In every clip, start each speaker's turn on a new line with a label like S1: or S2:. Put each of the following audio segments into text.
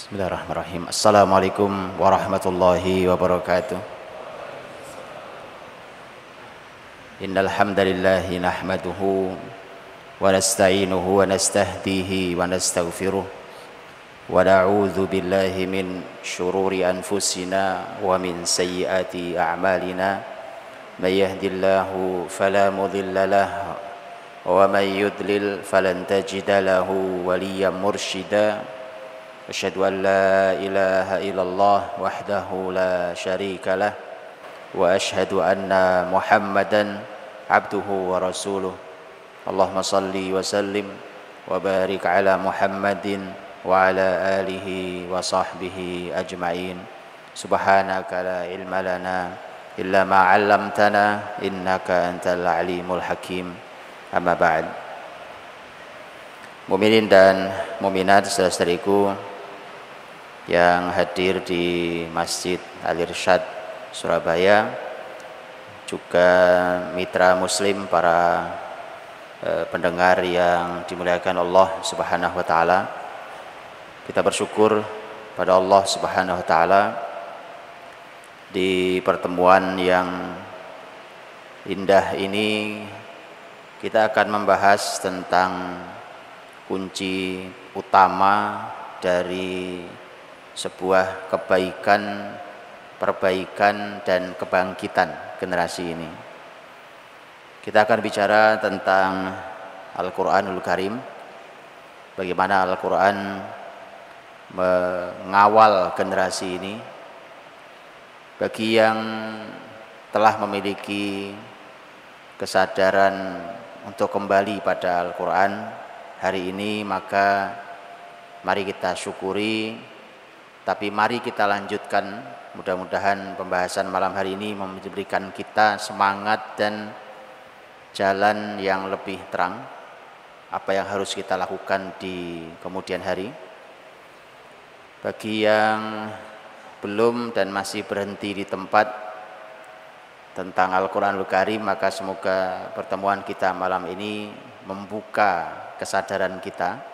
S1: Bismillahirrahmanirrahim. Assalamualaikum warahmatullahi wabarakatuh. Innal hamdalillahi nahmaduhu wa nasta'inuhu wa nastahdihi wa nastaghfiruh wa na'udzu billahi min syururi anfusina wa min sayyiati a'malina. May yahdihillahu fala mudilla lahu wa may yudlil falan tajida lahu waliyyan mursyida. Asyhadu an la ilaha illallah wahdahu la syarika lah wa asyhadu anna Muhammadan abduhu wa rasuluh. Allahumma salli wa sallim wa barik ala Muhammadin wa ala alihi wa sahbihi ajma'in. Subhanaka la ilma lana illa ma 'allamtana innaka antal alimul hakim. Amma ba'd. Mukminin dan mukminat saudara-saudariku yang hadir di Masjid Al-Irsyad Surabaya, juga mitra muslim, para pendengar yang dimuliakan Allah Subhanahu wa taala. Kita bersyukur pada Allah Subhanahu wa taala di pertemuan yang indah ini kita akan membahas tentang kunci utama dari sebuah kebaikan, perbaikan dan kebangkitan generasi ini. Kita akan bicara tentang Al-Qur'anul Karim, bagaimana Al-Qur'an mengawal generasi ini. Bagi yang telah memiliki kesadaran untuk kembali pada Al-Qur'an hari ini, maka mari kita syukuri. Tapi mari kita lanjutkan, mudah-mudahan pembahasan malam hari ini memberikan kita semangat dan jalan yang lebih terang apa yang harus kita lakukan di kemudian hari. Bagi yang belum dan masih berhenti di tempat tentang Al-Qur'anul Karim, maka semoga pertemuan kita malam ini membuka kesadaran kita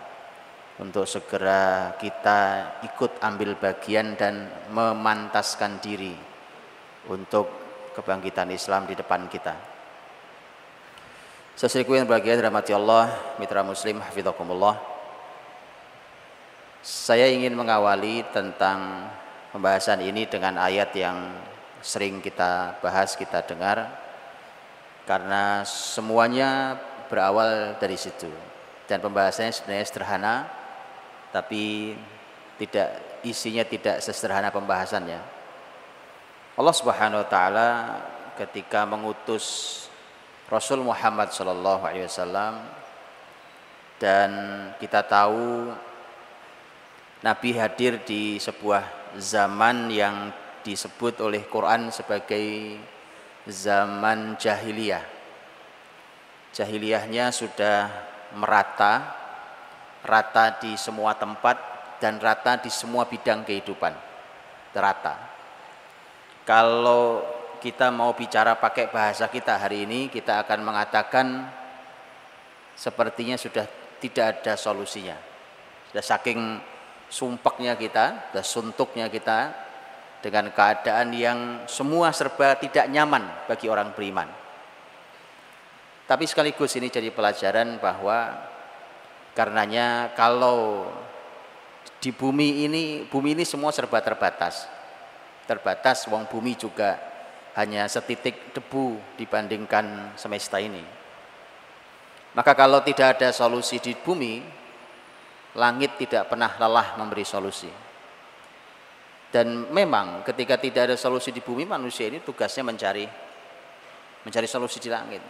S1: untuk segera kita ikut ambil bagian dan memantaskan diri untuk kebangkitan Islam di depan kita. Saudaraku yang berbahagia dirahmati Allah, mitra muslim hafizakumullah. Saya ingin mengawali tentang pembahasan ini dengan ayat yang sering kita bahas, kita dengar, karena semuanya berawal dari situ. Dan pembahasannya sebenarnya sederhana, tapi isinya tidak sesederhana pembahasannya. Allah Subhanahu wa taala ketika mengutus Rasul Muhammad sallallahu alaihi wasallam, dan kita tahu Nabi hadir di sebuah zaman yang disebut oleh Quran sebagai zaman jahiliyah. Jahiliyahnya sudah rata di semua tempat dan rata di semua bidang kehidupan. Rata. Kalau kita mau bicara pakai bahasa kita hari ini, kita akan mengatakan sepertinya sudah tidak ada solusinya. Sudah saking sumpeknya kita, sudah suntuknya kita dengan keadaan yang semua serba tidak nyaman bagi orang beriman. Tapi sekaligus ini jadi pelajaran bahwa karenanya kalau di bumi ini semua serba terbatas. Terbatas, wong bumi juga hanya setitik debu dibandingkan semesta ini. Maka kalau tidak ada solusi di bumi, langit tidak pernah lelah memberi solusi. Dan memang ketika tidak ada solusi di bumi, manusia ini tugasnya mencari solusi di langit.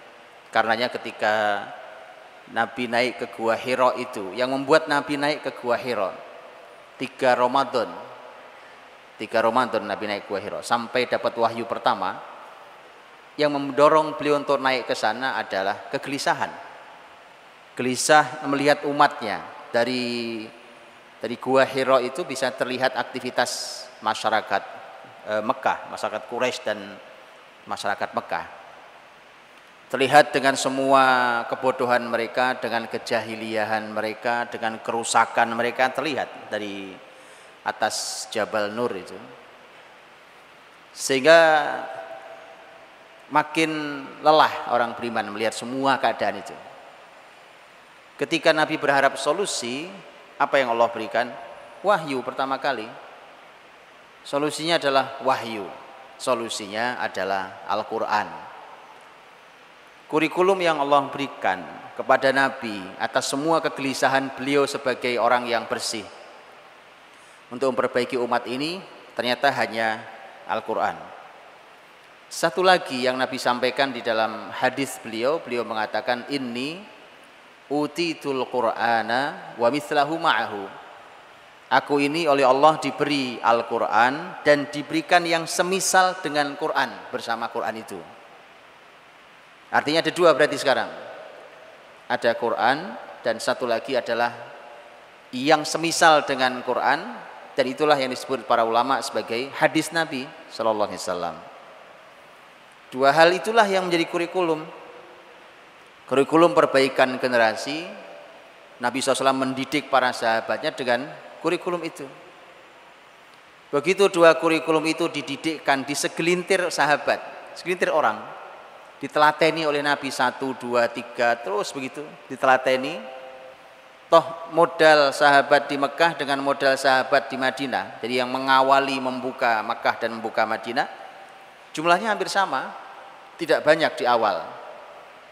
S1: Karenanya ketika Nabi naik ke Gua Hira itu, yang membuat Nabi naik ke Gua Hira 3 Ramadan Nabi naik ke Gua Hira sampai dapat wahyu pertama. Yang mendorong beliau untuk naik ke sana adalah kegelisahan. Gelisah melihat umatnya. Dari Gua Hira itu bisa terlihat aktivitas masyarakat Mekah, masyarakat Quraisy dan masyarakat Mekah. Terlihat dengan semua kebodohan mereka, dengan kejahiliahan mereka, dengan kerusakan mereka, terlihat dari atas Jabal Nur itu. Sehingga makin lelah orang beriman melihat semua keadaan itu. Ketika Nabi berharap solusi, apa yang Allah berikan? Wahyu pertama kali. Solusinya adalah wahyu. Solusinya adalah Al-Quran. Kurikulum yang Allah berikan kepada Nabi atas semua kegelisahan beliau sebagai orang yang bersih untuk memperbaiki umat ini ternyata hanya Al-Quran. Satu lagi yang Nabi sampaikan di dalam hadis beliau mengatakan, inni utitul Qur'ana wa mithlahu ma'ahu. Aku ini oleh Allah diberi Al-Quran dan diberikan yang semisal dengan Quran, bersama Quran itu. Artinya ada dua berarti sekarang. Ada Quran dan satu lagi adalah yang semisal dengan Quran, dan itulah yang disebut para ulama sebagai hadis Nabi sallallahu alaihi wasallam. Dua hal itulah yang menjadi kurikulum. Kurikulum perbaikan generasi. Nabi SAW mendidik para sahabatnya dengan kurikulum itu. Begitu dua kurikulum itu dididikkan di segelintir sahabat, segelintir orang, ditelateni oleh Nabi 1, 2, 3, terus begitu ditelateni. Toh modal sahabat di Mekah dengan modal sahabat di Madinah, jadi yang mengawali membuka Mekah dan membuka Madinah, jumlahnya hampir sama, tidak banyak di awal.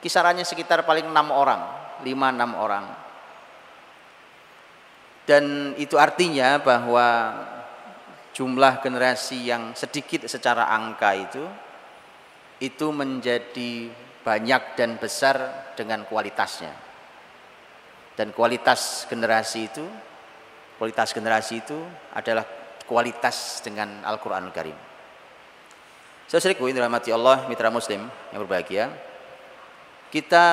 S1: Kisarannya sekitar paling 6 orang, 5-6 orang. Dan itu artinya bahwa jumlah generasi yang sedikit secara angka itu menjadi banyak dan besar dengan kualitasnya. Dan kualitas generasi itu adalah kualitas dengan Al-Quranul Karim. Saudaraku yang dirahmati Allah, mitra muslim yang berbahagia, kita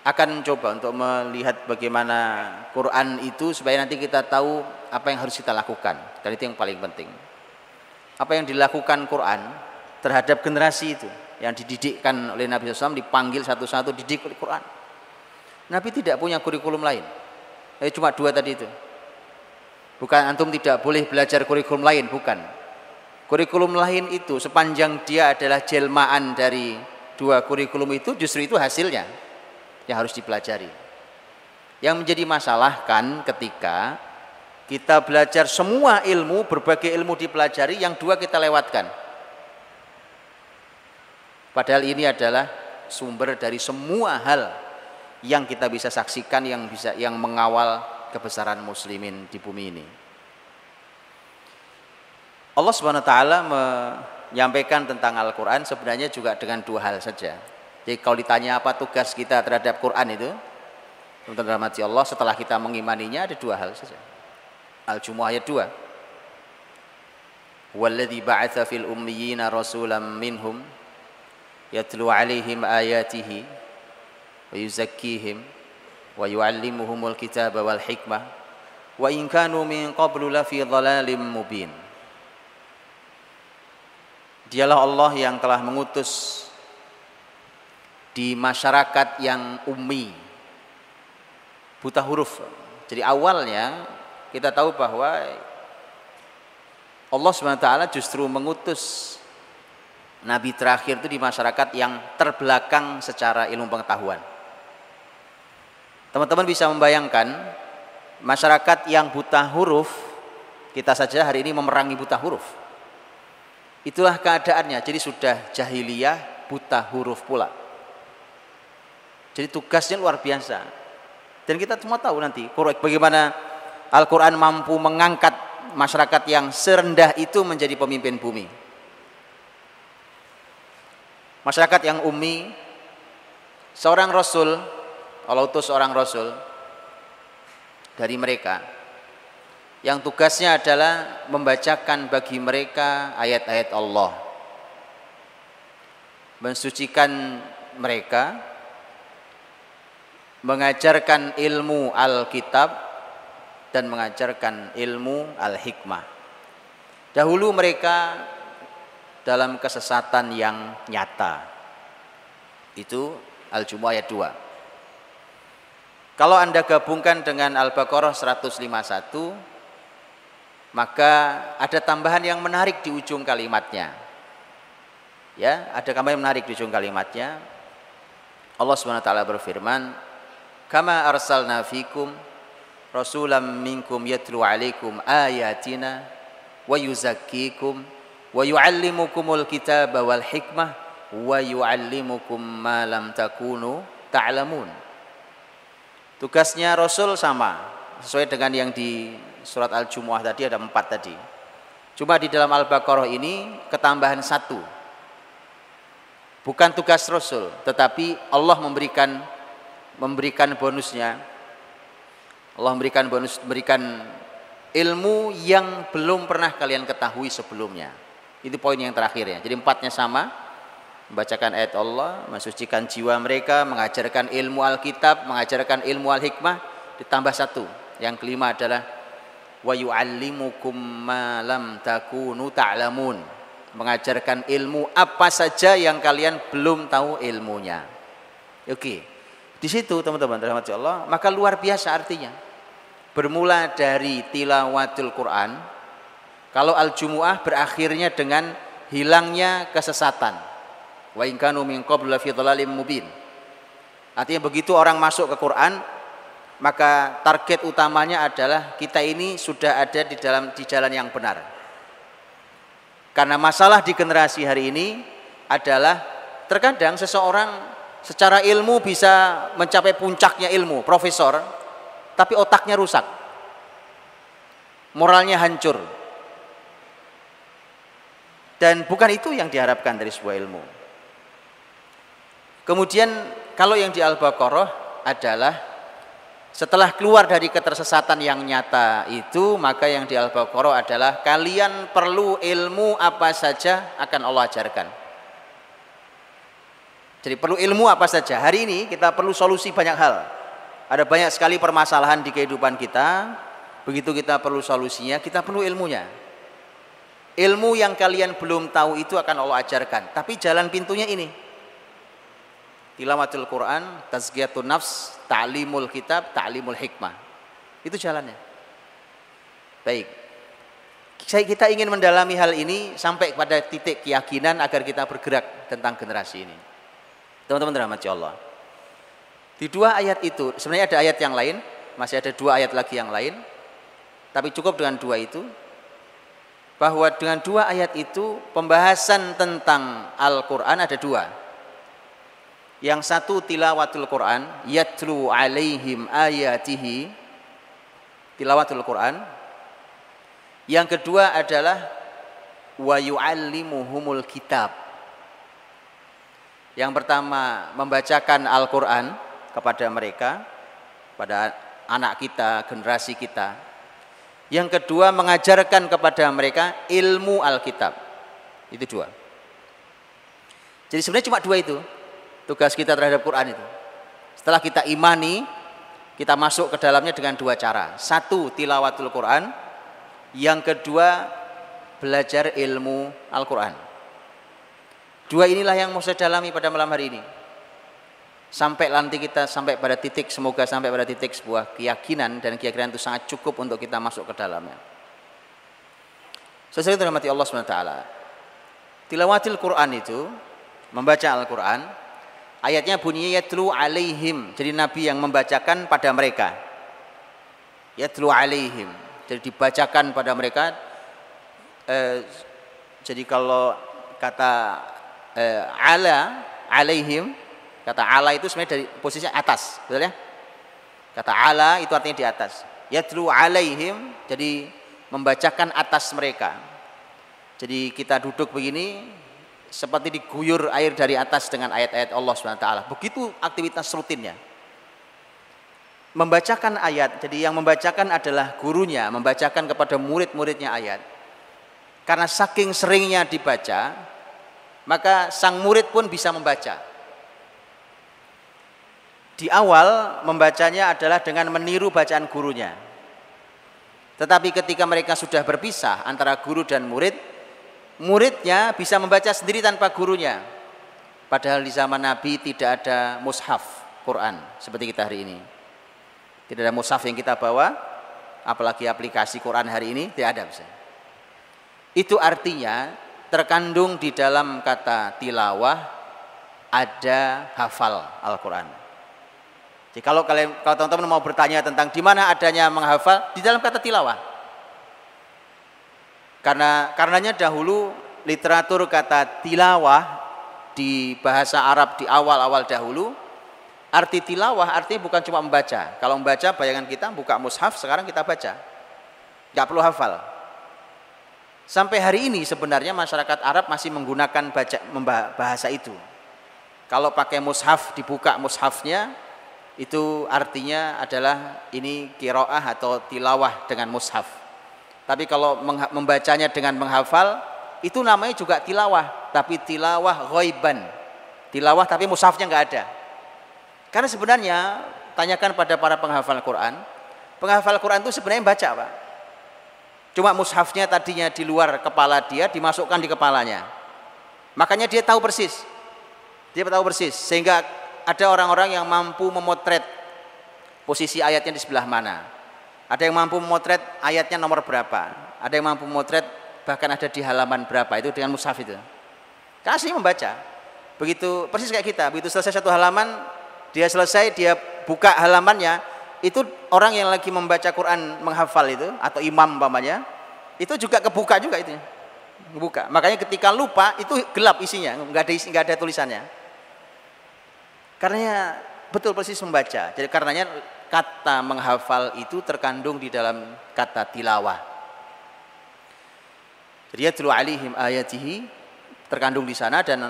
S1: akan coba untuk melihat bagaimana Quran itu supaya nanti kita tahu apa yang harus kita lakukan. Dan itu yang paling penting. Apa yang dilakukan Quran terhadap generasi itu yang dididikkan oleh Nabi SAW, dipanggil satu-satu didik oleh Quran. Nabi tidak punya kurikulum lain. Cuma 2 tadi itu. Bukan antum tidak boleh belajar kurikulum lain, bukan. Kurikulum lain itu sepanjang dia adalah jelmaan dari 2 kurikulum itu, justru itu hasilnya yang harus dipelajari. Yang menjadi masalah kan ketika kita belajar semua ilmu, berbagai ilmu dipelajari, yang 2 kita lewatkan. Padahal ini adalah sumber dari semua hal yang kita bisa saksikan, yang mengawal kebesaran muslimin di bumi ini. Allah Subhanahu wa taala menyampaikan tentang Al-Qur'an sebenarnya juga dengan 2 hal saja. Jadi kalau ditanya apa tugas kita terhadap Quran itu, teman-teman rahmati Allah, setelah kita mengimaninya ada 2 hal saja. Al-Jumu'ah ayat 2. Walladzi ba'atsa fil ummiyina rasulan minhum yatlu 'alaihim ayatihi wa yuzakkihim wa yu'allimuhumul kitaba wal hikmah wa in kanu min qablu lafi dhalalim mubin. Dialah Allah yang telah mengutus di masyarakat yang ummi, buta huruf. Jadi awalnya kita tahu bahwa Allah SWT justru mengutus Nabi terakhir itu di masyarakat yang terbelakang secara ilmu pengetahuan. Teman-teman bisa membayangkan masyarakat yang buta huruf, kita saja hari ini memerangi buta huruf. Itulah keadaannya, jadi sudah jahiliyah buta huruf pula. Jadi tugasnya luar biasa. Dan kita semua tahu nanti bagaimana Al-Quran mampu mengangkat masyarakat yang serendah itu menjadi pemimpin bumi. Masyarakat yang ummi, seorang rasul, Allah utus seorang rasul dari mereka, yang tugasnya adalah membacakan bagi mereka ayat-ayat Allah, mensucikan mereka, mengajarkan ilmu Alkitab dan mengajarkan ilmu Al-Hikmah. Dahulu mereka dalam kesesatan yang nyata. Itu Al-Jumu'ah ayat 2. Kalau Anda gabungkan dengan Al-Baqarah 151, maka ada tambahan yang menarik di ujung kalimatnya. Ya, ada tambahan yang menarik di ujung kalimatnya. Allah Subhanahu wa taala berfirman, "Kama arsalna fikum rasulam minkum yatlu 'alaikum ayatina wa yuzakkikum wa yu'allimukumul kitaba wal hikmah wa yu'allimukum ma lam takunu ta'lamun." Tugasnya Rasul sama, sesuai dengan yang di surat Al-Jumu'ah tadi ada 4 tadi. Cuma di dalam Al-Baqarah ini ketambahan 1. Bukan tugas Rasul, tetapi Allah memberikan bonusnya. Allah memberikan ilmu yang belum pernah kalian ketahui sebelumnya. Itu poin yang terakhir ya. Jadi 4-nya sama. Membacakan ayat Allah, mensucikan jiwa mereka, mengajarkan ilmu Alkitab, mengajarkan ilmu Al-Hikmah, ditambah 1. Yang kelima adalah wa yu'allimukum ma lam takunu ta'lamun. Mengajarkan ilmu apa saja yang kalian belum tahu ilmunya. Oke. Di situ teman-teman rahmati Allah, maka luar biasa artinya. Bermula dari tilawatul Quran, kalau Al-Jumu'ah berakhirnya dengan hilangnya kesesatan. Wa in kanu min qablu fi dhalalin mubin. Artinya begitu orang masuk ke Quran, maka target utamanya adalah kita ini sudah ada di jalan yang benar. Karena masalah di generasi hari ini adalah terkadang seseorang secara ilmu bisa mencapai puncaknya ilmu, profesor, tapi otaknya rusak. Moralnya hancur. Dan bukan itu yang diharapkan dari sebuah ilmu. Kemudian kalau yang di Al-Baqarah adalah setelah keluar dari ketersesatan yang nyata itu, maka yang di Al-Baqarah adalah kalian perlu ilmu apa saja akan Allah ajarkan. Jadi perlu ilmu apa saja. Hari ini kita perlu solusi banyak hal. Ada banyak sekali permasalahan di kehidupan kita. Begitu kita perlu solusinya, kita perlu ilmunya. Ilmu yang kalian belum tahu itu akan Allah ajarkan. Tapi jalan pintunya ini. Tilawatul Quran, tazkiyatun nafs, ta'limul kitab, ta'limul hikmah. Itu jalannya. Baik. Kita ingin mendalami hal ini sampai pada titik keyakinan agar kita bergerak tentang generasi ini. Teman-teman rahmati Allah. Di 2 ayat itu, sebenarnya ada ayat yang lain, masih ada 2 ayat lagi yang lain. Tapi cukup dengan 2 itu. Bahwa dengan 2 ayat itu pembahasan tentang Al-Quran ada 2. Yang satu tilawatul Quran, yatlu alaihim ayatihi, tilawatul Quran. Yang kedua adalah wa yu'allimuhumul kitab. Yang pertama membacakan Al-Quran kepada mereka, pada anak kita, generasi kita. Yang kedua mengajarkan kepada mereka ilmu Alkitab. Itu 2. Jadi sebenarnya cuma 2 itu tugas kita terhadap Quran itu. Setelah kita imani, kita masuk ke dalamnya dengan 2 cara. 1 tilawatul Quran, yang kedua belajar ilmu Al-Quran. 2 inilah yang mau saya dalami pada malam hari ini. Sampai nanti kita sampai pada titik, semoga sampai pada titik sebuah keyakinan, dan keyakinan itu sangat cukup untuk kita masuk ke dalamnya. Sesuai dengan rahmati Allah SWT. Tilawatil Quran itu membaca Al-Quran. Ayatnya bunyinya yatlu alaihim. Jadi Nabi yang membacakan pada mereka. Yatlu alaihim. Jadi dibacakan pada mereka. Jadi kalau kata ala alaihim, kata ala itu sebenarnya dari posisinya atas, betul ya? Kata ala itu artinya di atas. Yatlu alaihim, jadi membacakan atas mereka. Jadi kita duduk begini seperti diguyur air dari atas dengan ayat-ayat Allah SWT. Begitu aktivitas rutinnya. Membacakan ayat, jadi yang membacakan adalah gurunya, membacakan kepada murid-muridnya ayat. Karena saking seringnya dibaca, maka sang murid pun bisa membaca. Di awal membacanya adalah dengan meniru bacaan gurunya. Tetapi ketika mereka sudah berpisah antara guru dan murid, muridnya bisa membaca sendiri tanpa gurunya. Padahal di zaman Nabi tidak ada mushaf Quran seperti kita hari ini. Tidak ada mushaf yang kita bawa, apalagi aplikasi Quran hari ini tidak ada misalnya. Itu artinya terkandung di dalam kata tilawah ada hafal Al-Quran. Jadi kalau teman-teman mau bertanya tentang di mana adanya menghafal, di dalam kata tilawah. Karenanya dahulu literatur kata tilawah di bahasa Arab di awal-awal dahulu, arti tilawah artinya bukan cuma membaca. Kalau membaca, bayangan kita buka mushaf, sekarang kita baca, nggak perlu hafal. Sampai hari ini sebenarnya masyarakat Arab masih menggunakan bahasa itu. Kalau pakai mushaf, dibuka mushafnya, itu artinya adalah ini qiraah atau tilawah dengan mushaf. Tapi kalau membacanya dengan menghafal, itu namanya juga tilawah, tapi tilawah ghaiban. Tilawah tapi mushafnya nggak ada. Karena sebenarnya, tanyakan pada para penghafal Quran itu sebenarnya baca, Pak. Cuma mushafnya tadinya di luar kepala dia, dimasukkan di kepalanya. Makanya dia tahu persis. Sehingga ada orang-orang yang mampu memotret posisi ayatnya di sebelah mana. Ada yang mampu memotret ayatnya nomor berapa. Ada yang mampu memotret bahkan ada di halaman berapa. Itu dengan mushaf itu. Kasih membaca. Begitu persis kayak kita. Begitu selesai satu halaman, dia selesai, dia buka halamannya. Itu orang yang lagi membaca Quran menghafal itu, atau imam umpamanya, itu juga kebuka juga itu. Kebuka. Makanya ketika lupa itu gelap isinya, nggak ada tulisannya. Karenanya betul persis membaca. Jadi karenanya kata menghafal itu terkandung di dalam kata tilawah. Jadi yatlu alaihim ayatihi terkandung di sana. Dan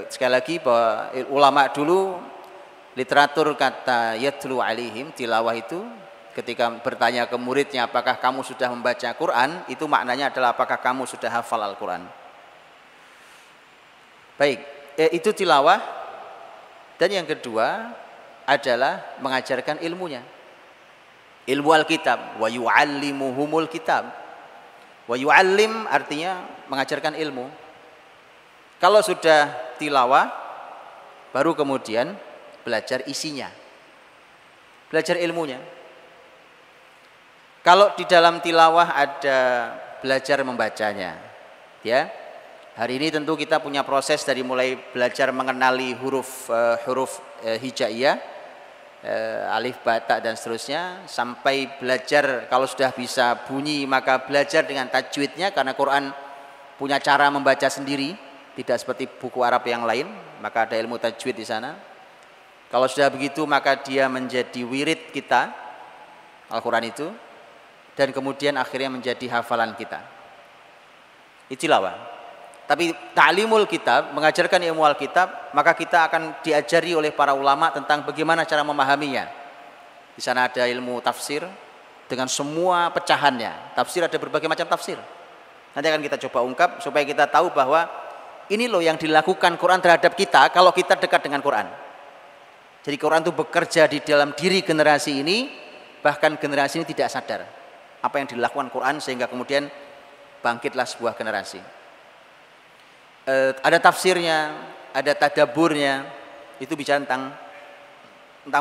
S1: sekali lagi bahwa ulama dulu literatur kata yatlu alaihim tilawah itu ketika bertanya ke muridnya apakah kamu sudah membaca Quran, itu maknanya adalah apakah kamu sudah hafal Al-Quran. Baik, itu tilawah. Dan yang kedua adalah mengajarkan ilmunya, ilmu Alkitab. Wa yu'allimuhumul kitab. Wa yu'allim artinya mengajarkan ilmu. Kalau sudah tilawah, baru kemudian belajar isinya, belajar ilmunya. Kalau di dalam tilawah ada belajar membacanya, ya. Hari ini tentu kita punya proses dari mulai belajar mengenali huruf hijaiyah, alif, ba, ta dan seterusnya, sampai belajar kalau sudah bisa bunyi maka belajar dengan tajwidnya, karena Quran punya cara membaca sendiri, tidak seperti buku Arab yang lain, maka ada ilmu tajwid di sana. Kalau sudah begitu maka dia menjadi wirid kita, Al-Quran itu, dan kemudian akhirnya menjadi hafalan kita. Tilawah. Tapi ta'limul kitab, mengajarkan ilmu Alkitab, maka kita akan diajari oleh para ulama tentang bagaimana cara memahaminya. Di sana ada ilmu tafsir dengan semua pecahannya. Tafsir ada berbagai macam tafsir. Nanti akan kita coba ungkap supaya kita tahu bahwa ini loh yang dilakukan Quran terhadap kita kalau kita dekat dengan Quran. Jadi Quran itu bekerja di dalam diri generasi ini, bahkan generasi ini tidak sadar apa yang dilakukan Quran sehingga kemudian bangkitlah sebuah generasi. Ada tafsirnya, ada tadaburnya, itu bicara tentang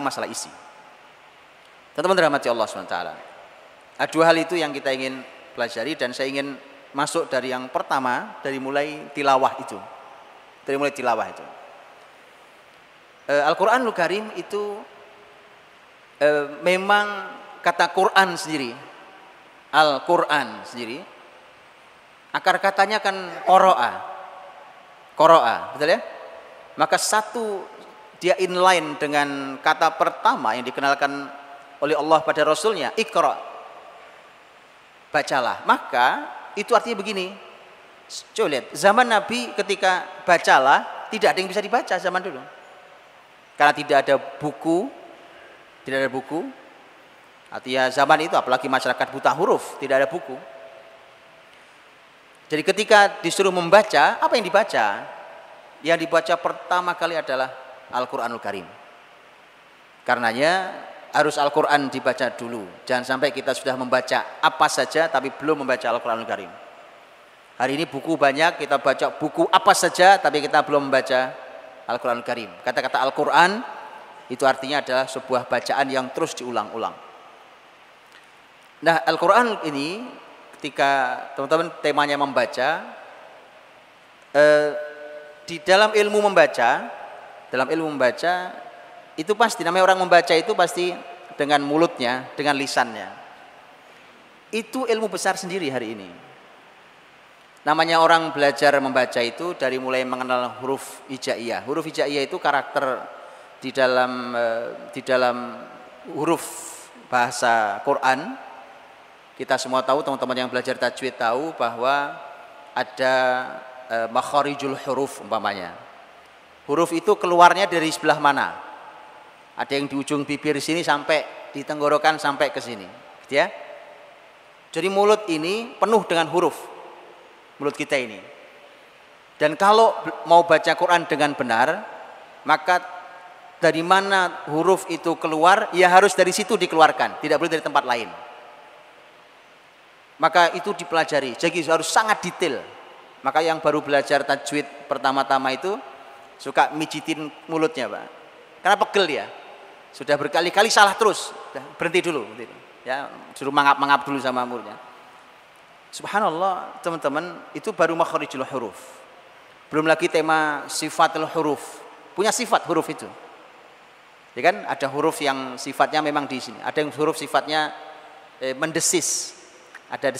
S1: masalah isi. Teman-teman dirahmati Allah SWT. Ada dua hal itu yang kita ingin pelajari, dan saya ingin masuk dari yang pertama, dari mulai tilawah itu. Al-Quranul Karim itu memang kata Quran sendiri, Al-Quran sendiri, akar katanya kan qoro'a, betul ya? Maka satu dia inline dengan kata pertama yang dikenalkan oleh Allah pada Rasulnya, Iqra, bacalah. Maka itu artinya begini. Coba lihat, zaman Nabi ketika bacalah, tidak ada yang bisa dibaca zaman dulu. Karena tidak ada buku. Artinya zaman itu apalagi masyarakat buta huruf, tidak ada buku. Jadi ketika disuruh membaca, apa yang dibaca? Yang dibaca pertama kali adalah Al-Quranul Karim. Karenanya harus Al-Quran dibaca dulu. Jangan sampai kita sudah membaca apa saja tapi belum membaca Al-Quranul Karim. Hari ini buku banyak, kita baca buku apa saja tapi kita belum membaca Al-Quranul Karim. Kata-kata Al-Quran itu artinya adalah sebuah bacaan yang terus diulang-ulang. Nah, Al-Quran ini ketika teman-teman temanya membaca, di dalam ilmu membaca, itu pasti namanya orang membaca itu pasti dengan mulutnya, dengan lisannya. Itu ilmu besar sendiri hari ini. Namanya orang belajar membaca itu dari mulai mengenal huruf hijaiyah. Huruf hijaiyah itu karakter di dalam huruf bahasa Quran. Kita semua tahu, teman-teman yang belajar tajwid tahu bahwa ada makharijul huruf umpamanya. Huruf itu keluarnya dari sebelah mana? Ada yang di ujung bibir sini sampai di tenggorokan sampai ke sini, gitu ya. Jadi mulut ini penuh dengan huruf, mulut kita ini. Dan kalau mau baca Quran dengan benar, maka dari mana huruf itu keluar, ya harus dari situ dikeluarkan, tidak boleh dari tempat lain. Maka itu dipelajari, jadi harus sangat detail. Maka yang baru belajar tajwid pertama-tama itu suka mijitin mulutnya, Pak. Karena pegel dia. Sudah berkali-kali salah terus, berhenti dulu. Ya, suruh mangap-mangap dulu sama mulutnya. Subhanallah, teman-teman, itu baru makharijul huruf. Belum lagi tema sifatul huruf. Punya sifat huruf itu. Ya kan, ada huruf yang sifatnya memang di sini. Ada yang huruf sifatnya mendesis. Ada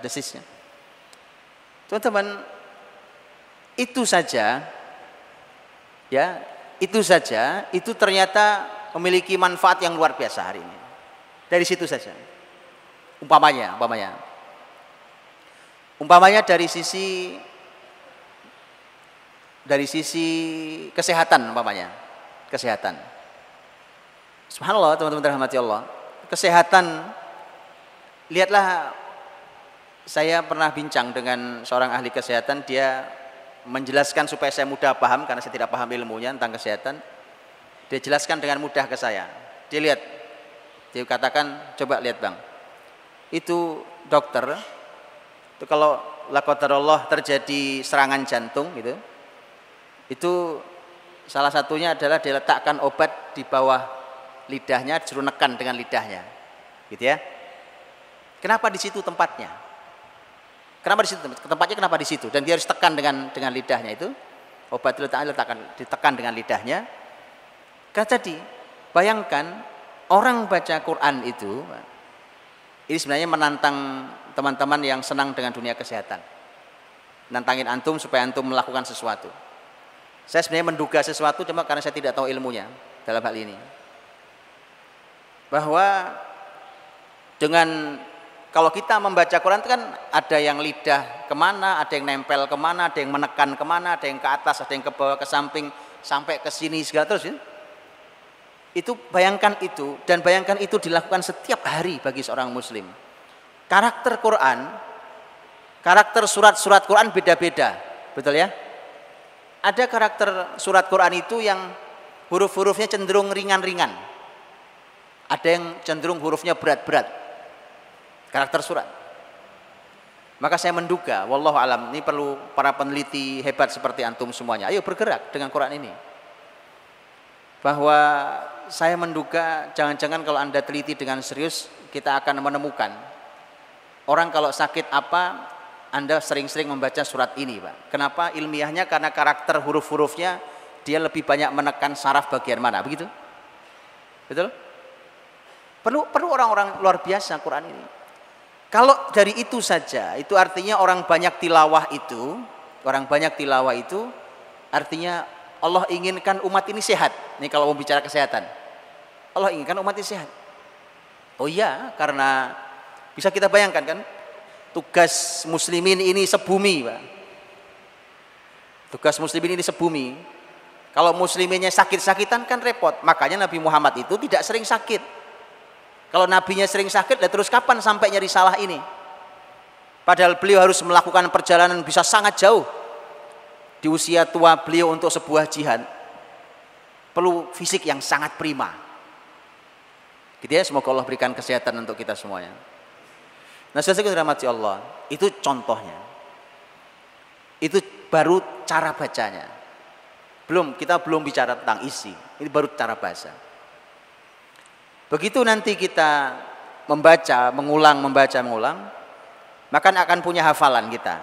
S1: desisnya. Teman-teman, itu saja ya, itu ternyata memiliki manfaat yang luar biasa hari ini. Dari situ saja. Umpamanya dari sisi kesehatan umpamanya. Kesehatan. Subhanallah, teman-teman rahmati Allah. Kesehatan, lihatlah, saya pernah bincang dengan seorang ahli kesehatan, dia menjelaskan supaya saya mudah paham karena saya tidak paham ilmunya tentang kesehatan. Dia jelaskan dengan mudah ke saya. Dia lihat, dia katakan, coba lihat Bang, itu dokter, itu kalau la qadarullah terjadi serangan jantung gitu, itu salah satunya adalah diletakkan obat di bawah lidahnya, disuruh nekan dengan lidahnya, gitu ya. Kenapa di situ tempatnya? Kenapa di situ tempatnya? Kenapa di situ? Dan dia harus tekan dengan lidahnya itu, obat ditekan dengan lidahnya. Karena tadi, bayangkan orang baca Quran itu, ini sebenarnya menantang teman-teman yang senang dengan dunia kesehatan. Nantangin antum supaya antum melakukan sesuatu. Saya sebenarnya menduga sesuatu cuma karena saya tidak tahu ilmunya dalam hal ini. Bahwa dengan kalau kita membaca Quran itu kan ada yang lidah kemana, ada yang nempel kemana, ada yang menekan kemana, ada yang ke atas, ada yang ke bawah, ke samping, sampai ke sini segala terus ya. Itu bayangkan itu, dan bayangkan itu dilakukan setiap hari bagi seorang muslim. Karakter Quran, karakter surat-surat Quran beda-beda, betul ya? Ada karakter surat Quran itu yang huruf-hurufnya cenderung ringan-ringan. Ada yang cenderung hurufnya berat-berat. Karakter surat. Maka saya menduga, wallahu alam, ini perlu para peneliti hebat seperti antum semuanya. Ayo bergerak dengan Quran ini. Bahwa saya menduga jangan-jangan kalau Anda teliti dengan serius, kita akan menemukan orang kalau sakit apa, Anda sering-sering membaca surat ini, Pak. Kenapa? Ilmiahnya karena karakter huruf-hurufnya dia lebih banyak menekan saraf bagian mana, begitu? Betul? Perlu orang-orang luar biasa Quran ini. Kalau dari itu saja, itu artinya orang banyak tilawah itu artinya Allah inginkan umat ini sehat. Ini kalau mau bicara kesehatan, Allah inginkan umat ini sehat. Oh iya, karena bisa kita bayangkan kan, tugas muslimin ini sebumi, Pak. Tugas muslimin ini sebumi. Kalau musliminnya sakit-sakitan kan repot. Makanya Nabi Muhammad itu tidak sering sakit. Kalau nabinya sering sakit, terus kapan sampainya risalah ini? Padahal beliau harus melakukan perjalanan bisa sangat jauh. Di usia tua beliau untuk sebuah jihad perlu fisik yang sangat prima. Gitu ya, semoga Allah berikan kesehatan untuk kita semuanya. Nah, saudara dirahmati Allah, itu contohnya. Itu baru cara bacanya. Kita belum bicara tentang isi. Ini baru cara bahasa. Begitu nanti kita membaca, mengulang, maka akan punya hafalan kita.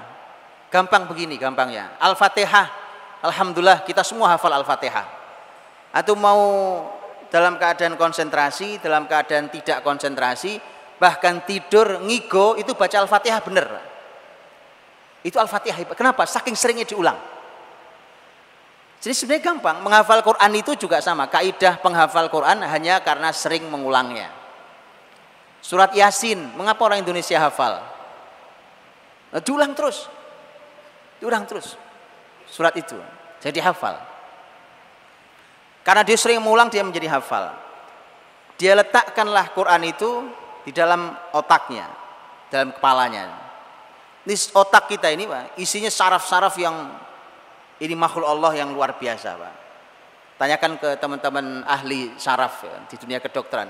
S1: Gampang begini gampangnya. Al-Fatihah, alhamdulillah kita semua hafal Al-Fatihah. Atau mau dalam keadaan konsentrasi, dalam keadaan tidak konsentrasi, bahkan tidur, ngigo, itu baca Al-Fatihah bener. Itu Al-Fatihah. Kenapa? Saking seringnya diulang. Jadi sebenarnya gampang. Menghafal Quran itu juga sama. Kaidah penghafal Quran hanya karena sering mengulangnya. Surat Yasin, mengapa orang Indonesia hafal? Nah, diulang terus. Surat itu. Jadi hafal. Karena dia sering mengulang, dia menjadi hafal. Dia letakkanlah Quran itu di dalam otaknya, dalam kepalanya. Ini otak kita ini, Pak, isinya saraf-saraf yang ini makhluk Allah yang luar biasa, Pak. Tanyakan ke teman-teman ahli saraf ya, di dunia kedokteran.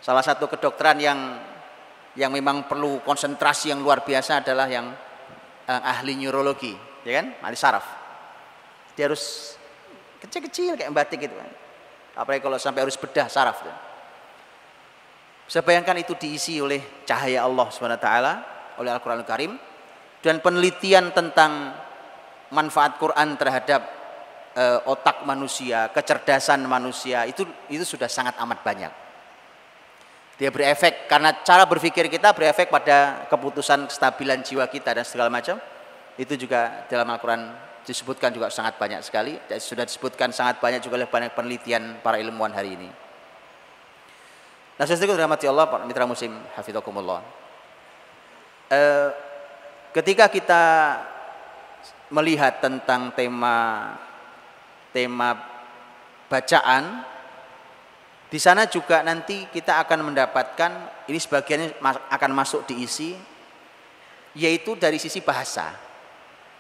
S1: Salah satu kedokteran yang memang perlu konsentrasi yang luar biasa adalah yang ahli neurologi, ya kan? Ahli saraf. Dia harus kecil-kecil kayak batik gitu kan. Apalagi kalau sampai harus bedah saraf tuh. Bisa bayangkan itu diisi oleh cahaya Allah SWT, oleh Al-Quranul Karim, dan penelitian tentang manfaat Quran terhadap otak manusia, kecerdasan manusia, itu sudah sangat amat banyak. Dia berefek, karena cara berpikir kita berefek pada keputusan kestabilan jiwa kita dan segala macam. Itu juga dalam Al-Quran disebutkan juga sangat banyak sekali, dan sudah disebutkan sangat banyak juga oleh banyak penelitian para ilmuwan hari ini. Nah, saudaraku dirahmati Allah, para mitra muslim, hafizakumullah. Ketika kita melihat tentang tema bacaan, di sana juga nanti kita akan mendapatkan, ini sebagiannya akan masuk diisi, yaitu dari sisi bahasa.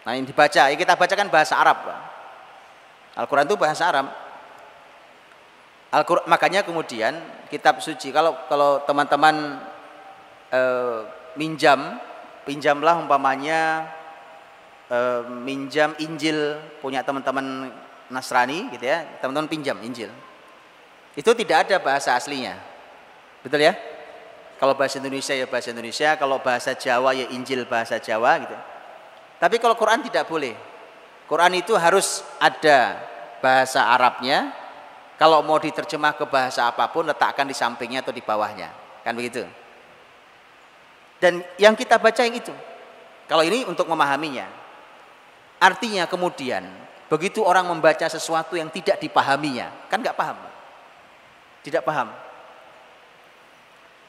S1: Nah, yang dibaca, ya kita bacakan bahasa Arab. Al-Quran itu bahasa Arab. Makanya kemudian kitab suci, kalau teman-teman pinjamlah umpamanya minjam Injil punya teman-teman Nasrani gitu ya, teman-teman pinjam Injil. Itu tidak ada bahasa aslinya. Betul ya? Kalau bahasa Indonesia ya bahasa Indonesia, kalau bahasa Jawa ya Injil bahasa Jawa gitu. Tapi kalau Quran tidak boleh. Quran itu harus ada bahasa Arabnya. Kalau mau diterjemah ke bahasa apapun, letakkan di sampingnya atau di bawahnya. Kan begitu. Dan yang kita baca yang itu. Kalau ini untuk memahaminya. Artinya kemudian, begitu orang membaca sesuatu yang tidak dipahaminya, kan nggak paham. Tidak paham.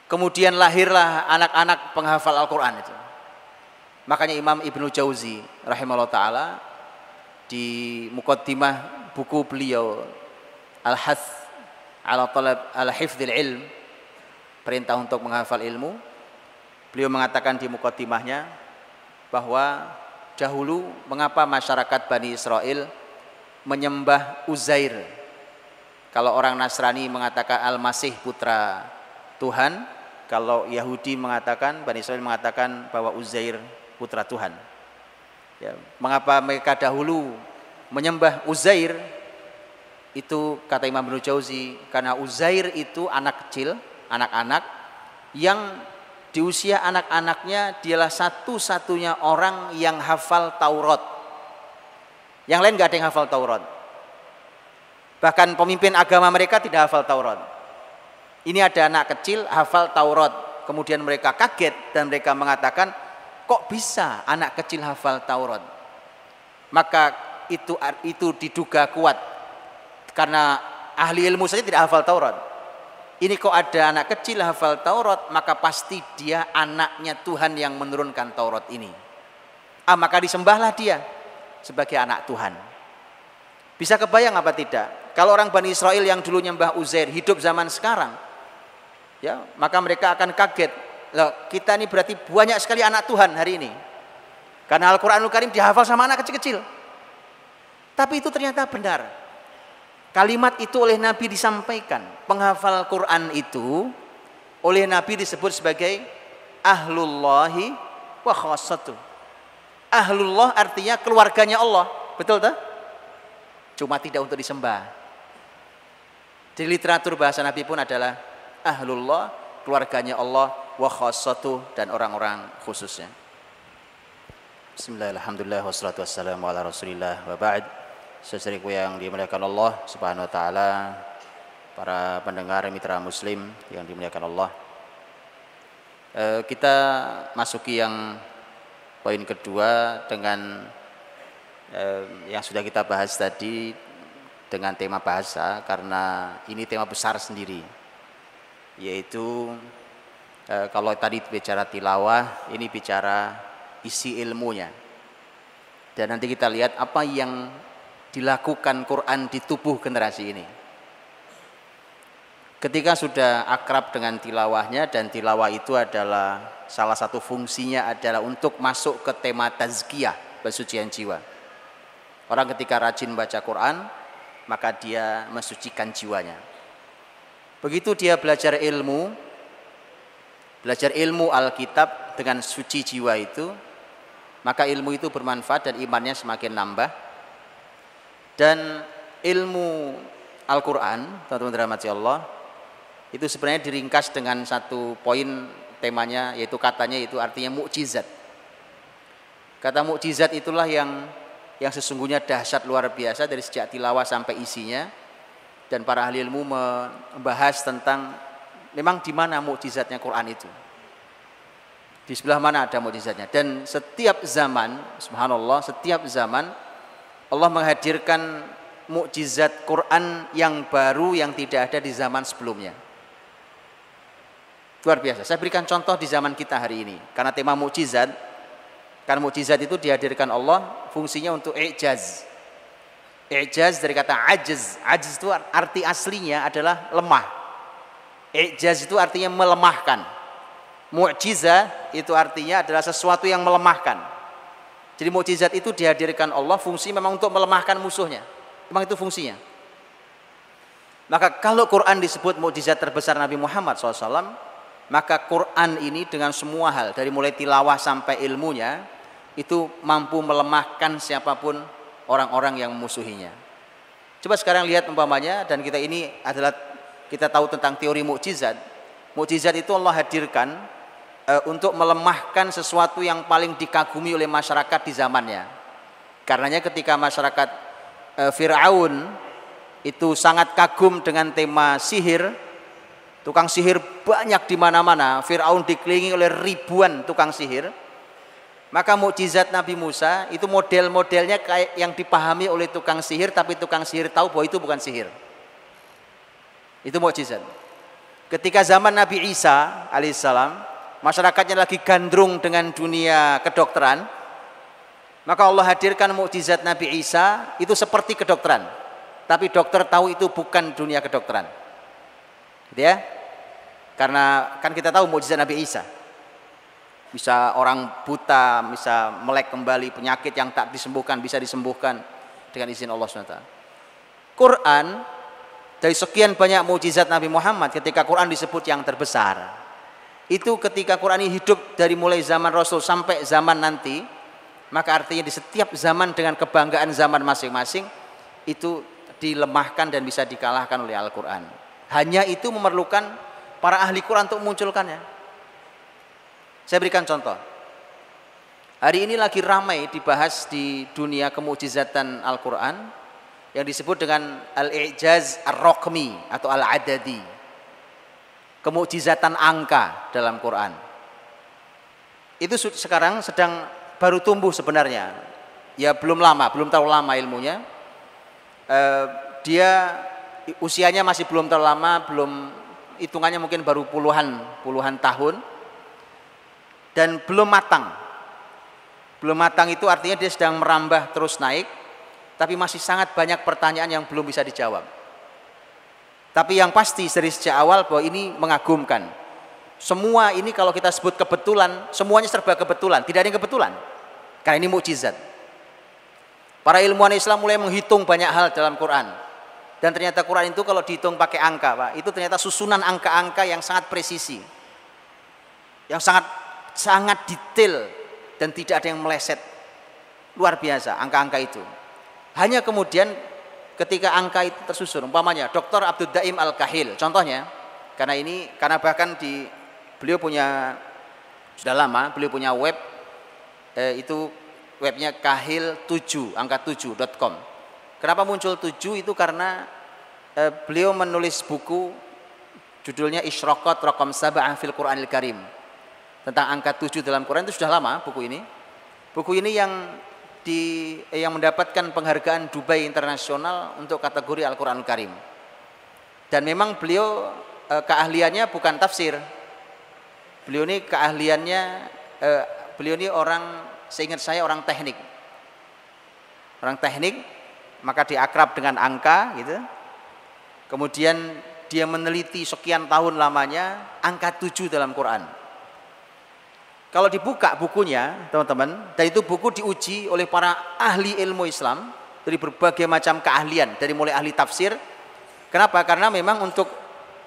S1: Kemudian lahirlah anak-anak penghafal Al-Quran itu. Makanya Imam Ibnu Jauzi rahimahullah ta'ala di muqaddimah buku beliau Al-Hath ala talab al-hifdzil ilm, perintah untuk menghafal ilmu, beliau mengatakan di muqaddimahnya bahwa dahulu mengapa masyarakat Bani Israel menyembah Uzair. Kalau orang Nasrani mengatakan Al-Masih putra Tuhan, kalau Yahudi mengatakan, Bani Israel mengatakan bahwa Uzair putra Tuhan. Ya, mengapa mereka dahulu menyembah Uzair? Itu kata Imam Ibnu Jauzi, karena Uzair itu anak kecil, anak-anak yang di usia anak-anaknya dialah satu-satunya orang yang hafal Taurat. Yang lain gak ada yang hafal Taurat. Bahkan pemimpin agama mereka tidak hafal Taurat. Ini ada anak kecil hafal Taurat. Kemudian mereka kaget dan mereka mengatakan, kok bisa anak kecil hafal Taurat? Maka itu diduga kuat karena ahli ilmu saja tidak hafal Taurat. Ini kok ada anak kecil hafal Taurat, maka pasti dia anaknya Tuhan yang menurunkan Taurat ini. Maka disembahlah dia sebagai anak Tuhan. Bisa kebayang apa tidak? Kalau orang Bani Israel yang dulu nyembah Uzair hidup zaman sekarang, ya, maka mereka akan kaget. Loh, kita ini berarti banyak sekali anak Tuhan hari ini. Karena Al-Quranul Karim dihafal sama anak kecil-kecil. Tapi itu ternyata benar. Kalimat itu oleh Nabi disampaikan. Penghafal Quran itu oleh Nabi disebut sebagai ahlullahi wa khassatuh. Ahlullah artinya keluarganya Allah. Betul tak? Cuma tidak untuk disembah. Di literatur bahasa Nabi pun adalah ahlullah keluarganya Allah wa khassatuh dan orang-orang khususnya. Bismillah, alhamdulillah, wassalatu wassalamu ala rasulillah wa ba'd. Saudaraku yang dimuliakan Allah subhanahu wa ta'ala, para pendengar mitra muslim yang dimuliakan Allah, kita masuki yang poin kedua dengan yang sudah kita bahas tadi dengan tema bahasa, karena ini tema besar sendiri, yaitu kalau tadi bicara tilawah, ini bicara isi ilmunya. Dan nanti kita lihat apa yang dilakukan Quran di tubuh generasi ini. Ketika sudah akrab dengan tilawahnya, dan tilawah itu adalah salah satu fungsinya adalah untuk masuk ke tema tazkiyah, pensucian jiwa. Orang ketika rajin baca Quran, maka dia mensucikan jiwanya. Begitu dia belajar ilmu Alkitab dengan suci jiwa itu, maka ilmu itu bermanfaat dan imannya semakin nambah. Dan ilmu Al-Quran, teman-teman dirahmati Allah, itu sebenarnya diringkas dengan satu poin temanya, yaitu katanya itu artinya mukjizat. Kata mukjizat itulah yang sesungguhnya dahsyat luar biasa dari sejak tilawah sampai isinya. Dan para ahli ilmu membahas tentang memang di mana mukjizatnya Quran itu. Di sebelah mana ada mukjizatnya. Dan setiap zaman, subhanallah, setiap zaman Allah menghadirkan mukjizat Quran yang baru yang tidak ada di zaman sebelumnya. Luar biasa. Saya berikan contoh di zaman kita hari ini. Karena tema mukjizat, karena mukjizat itu dihadirkan Allah fungsinya untuk i'jaz. I'jaz dari kata ajiz. Ajiz itu arti aslinya adalah lemah. I'jaz itu artinya melemahkan. Mukjizat itu artinya adalah sesuatu yang melemahkan. Jadi mukjizat itu dihadirkan Allah fungsi memang untuk melemahkan musuhnya. Memang itu fungsinya. Maka kalau Quran disebut mukjizat terbesar Nabi Muhammad SAW, maka Quran ini dengan semua hal, dari mulai tilawah sampai ilmunya, itu mampu melemahkan siapapun orang-orang yang memusuhinya. Coba sekarang lihat umpamanya, dan kita ini adalah, kita tahu tentang teori mukjizat. Mukjizat itu Allah hadirkan untuk melemahkan sesuatu yang paling dikagumi oleh masyarakat di zamannya. Karenanya ketika masyarakat Fir'aun itu sangat kagum dengan tema sihir, tukang sihir banyak di mana-mana, Fir'aun dikelilingi oleh ribuan tukang sihir, maka mukjizat Nabi Musa itu model-modelnya kayak yang dipahami oleh tukang sihir, tapi tukang sihir tahu bahwa itu bukan sihir. Itu mukjizat. Ketika zaman Nabi Isa alaihissalam, masyarakatnya lagi gandrung dengan dunia kedokteran, maka Allah hadirkan mukjizat Nabi Isa itu seperti kedokteran, tapi dokter tahu itu bukan dunia kedokteran, gitu ya. Karena kan kita tahu mukjizat Nabi Isa, bisa orang buta bisa melek kembali, penyakit yang tak disembuhkan bisa disembuhkan dengan izin Allah SWT. Quran, dari sekian banyak mukjizat Nabi Muhammad, ketika Quran disebut yang terbesar, itu ketika Quran ini hidup dari mulai zaman Rasul sampai zaman nanti, maka artinya di setiap zaman dengan kebanggaan zaman masing-masing itu dilemahkan dan bisa dikalahkan oleh Al-Quran. Hanya itu memerlukan para ahli Quran untuk memunculkannya. Saya berikan contoh. Hari ini lagi ramai dibahas di dunia kemukjizatan Al-Quran yang disebut dengan al-i'jaz ar-raqmi atau al-adadi, kemukjizatan angka dalam Quran. Itu sekarang sedang baru tumbuh sebenarnya. Ya belum terlalu lama ilmunya. Dia usianya masih belum terlalu lama, belum, hitungannya mungkin baru puluhan tahun, dan belum matang. Belum matang itu artinya dia sedang merambah terus naik, tapi masih sangat banyak pertanyaan yang belum bisa dijawab. Tapi yang pasti dari sejak awal bahwa ini mengagumkan. Semua ini kalau kita sebut kebetulan, semuanya serba kebetulan, tidak ada yang kebetulan. Karena ini mukjizat. Para ilmuwan Islam mulai menghitung banyak hal dalam Quran. Dan ternyata Quran itu kalau dihitung pakai angka, Pak, itu ternyata susunan angka-angka yang sangat presisi. Yang sangat detail dan tidak ada yang meleset. Luar biasa angka-angka itu. Hanya kemudian ketika angka itu tersusun, umpamanya Dr. Abdul Daim Al-Kahil, contohnya, Karena bahkan beliau punya sudah lama, beliau punya web, itu webnya kahil7 angka 7.com. Kenapa muncul 7 itu karena beliau menulis buku judulnya Isyraqat Raqam Sab'ah fil Qur'anil Karim, tentang angka 7 dalam Quran. Itu sudah lama buku ini. Buku ini yang mendapatkan penghargaan Dubai Internasional untuk kategori Al-Qur'anul Karim. Dan memang beliau keahliannya bukan tafsir. Beliau ini keahliannya beliau ini seingat saya orang teknik. Orang teknik, maka dia akrab dengan angka gitu. Kemudian dia meneliti sekian tahun lamanya angka 7 dalam Quran. Kalau dibuka bukunya, teman-teman, dan itu buku diuji oleh para ahli ilmu Islam dari berbagai macam keahlian, dari mulai ahli tafsir. Kenapa? Karena memang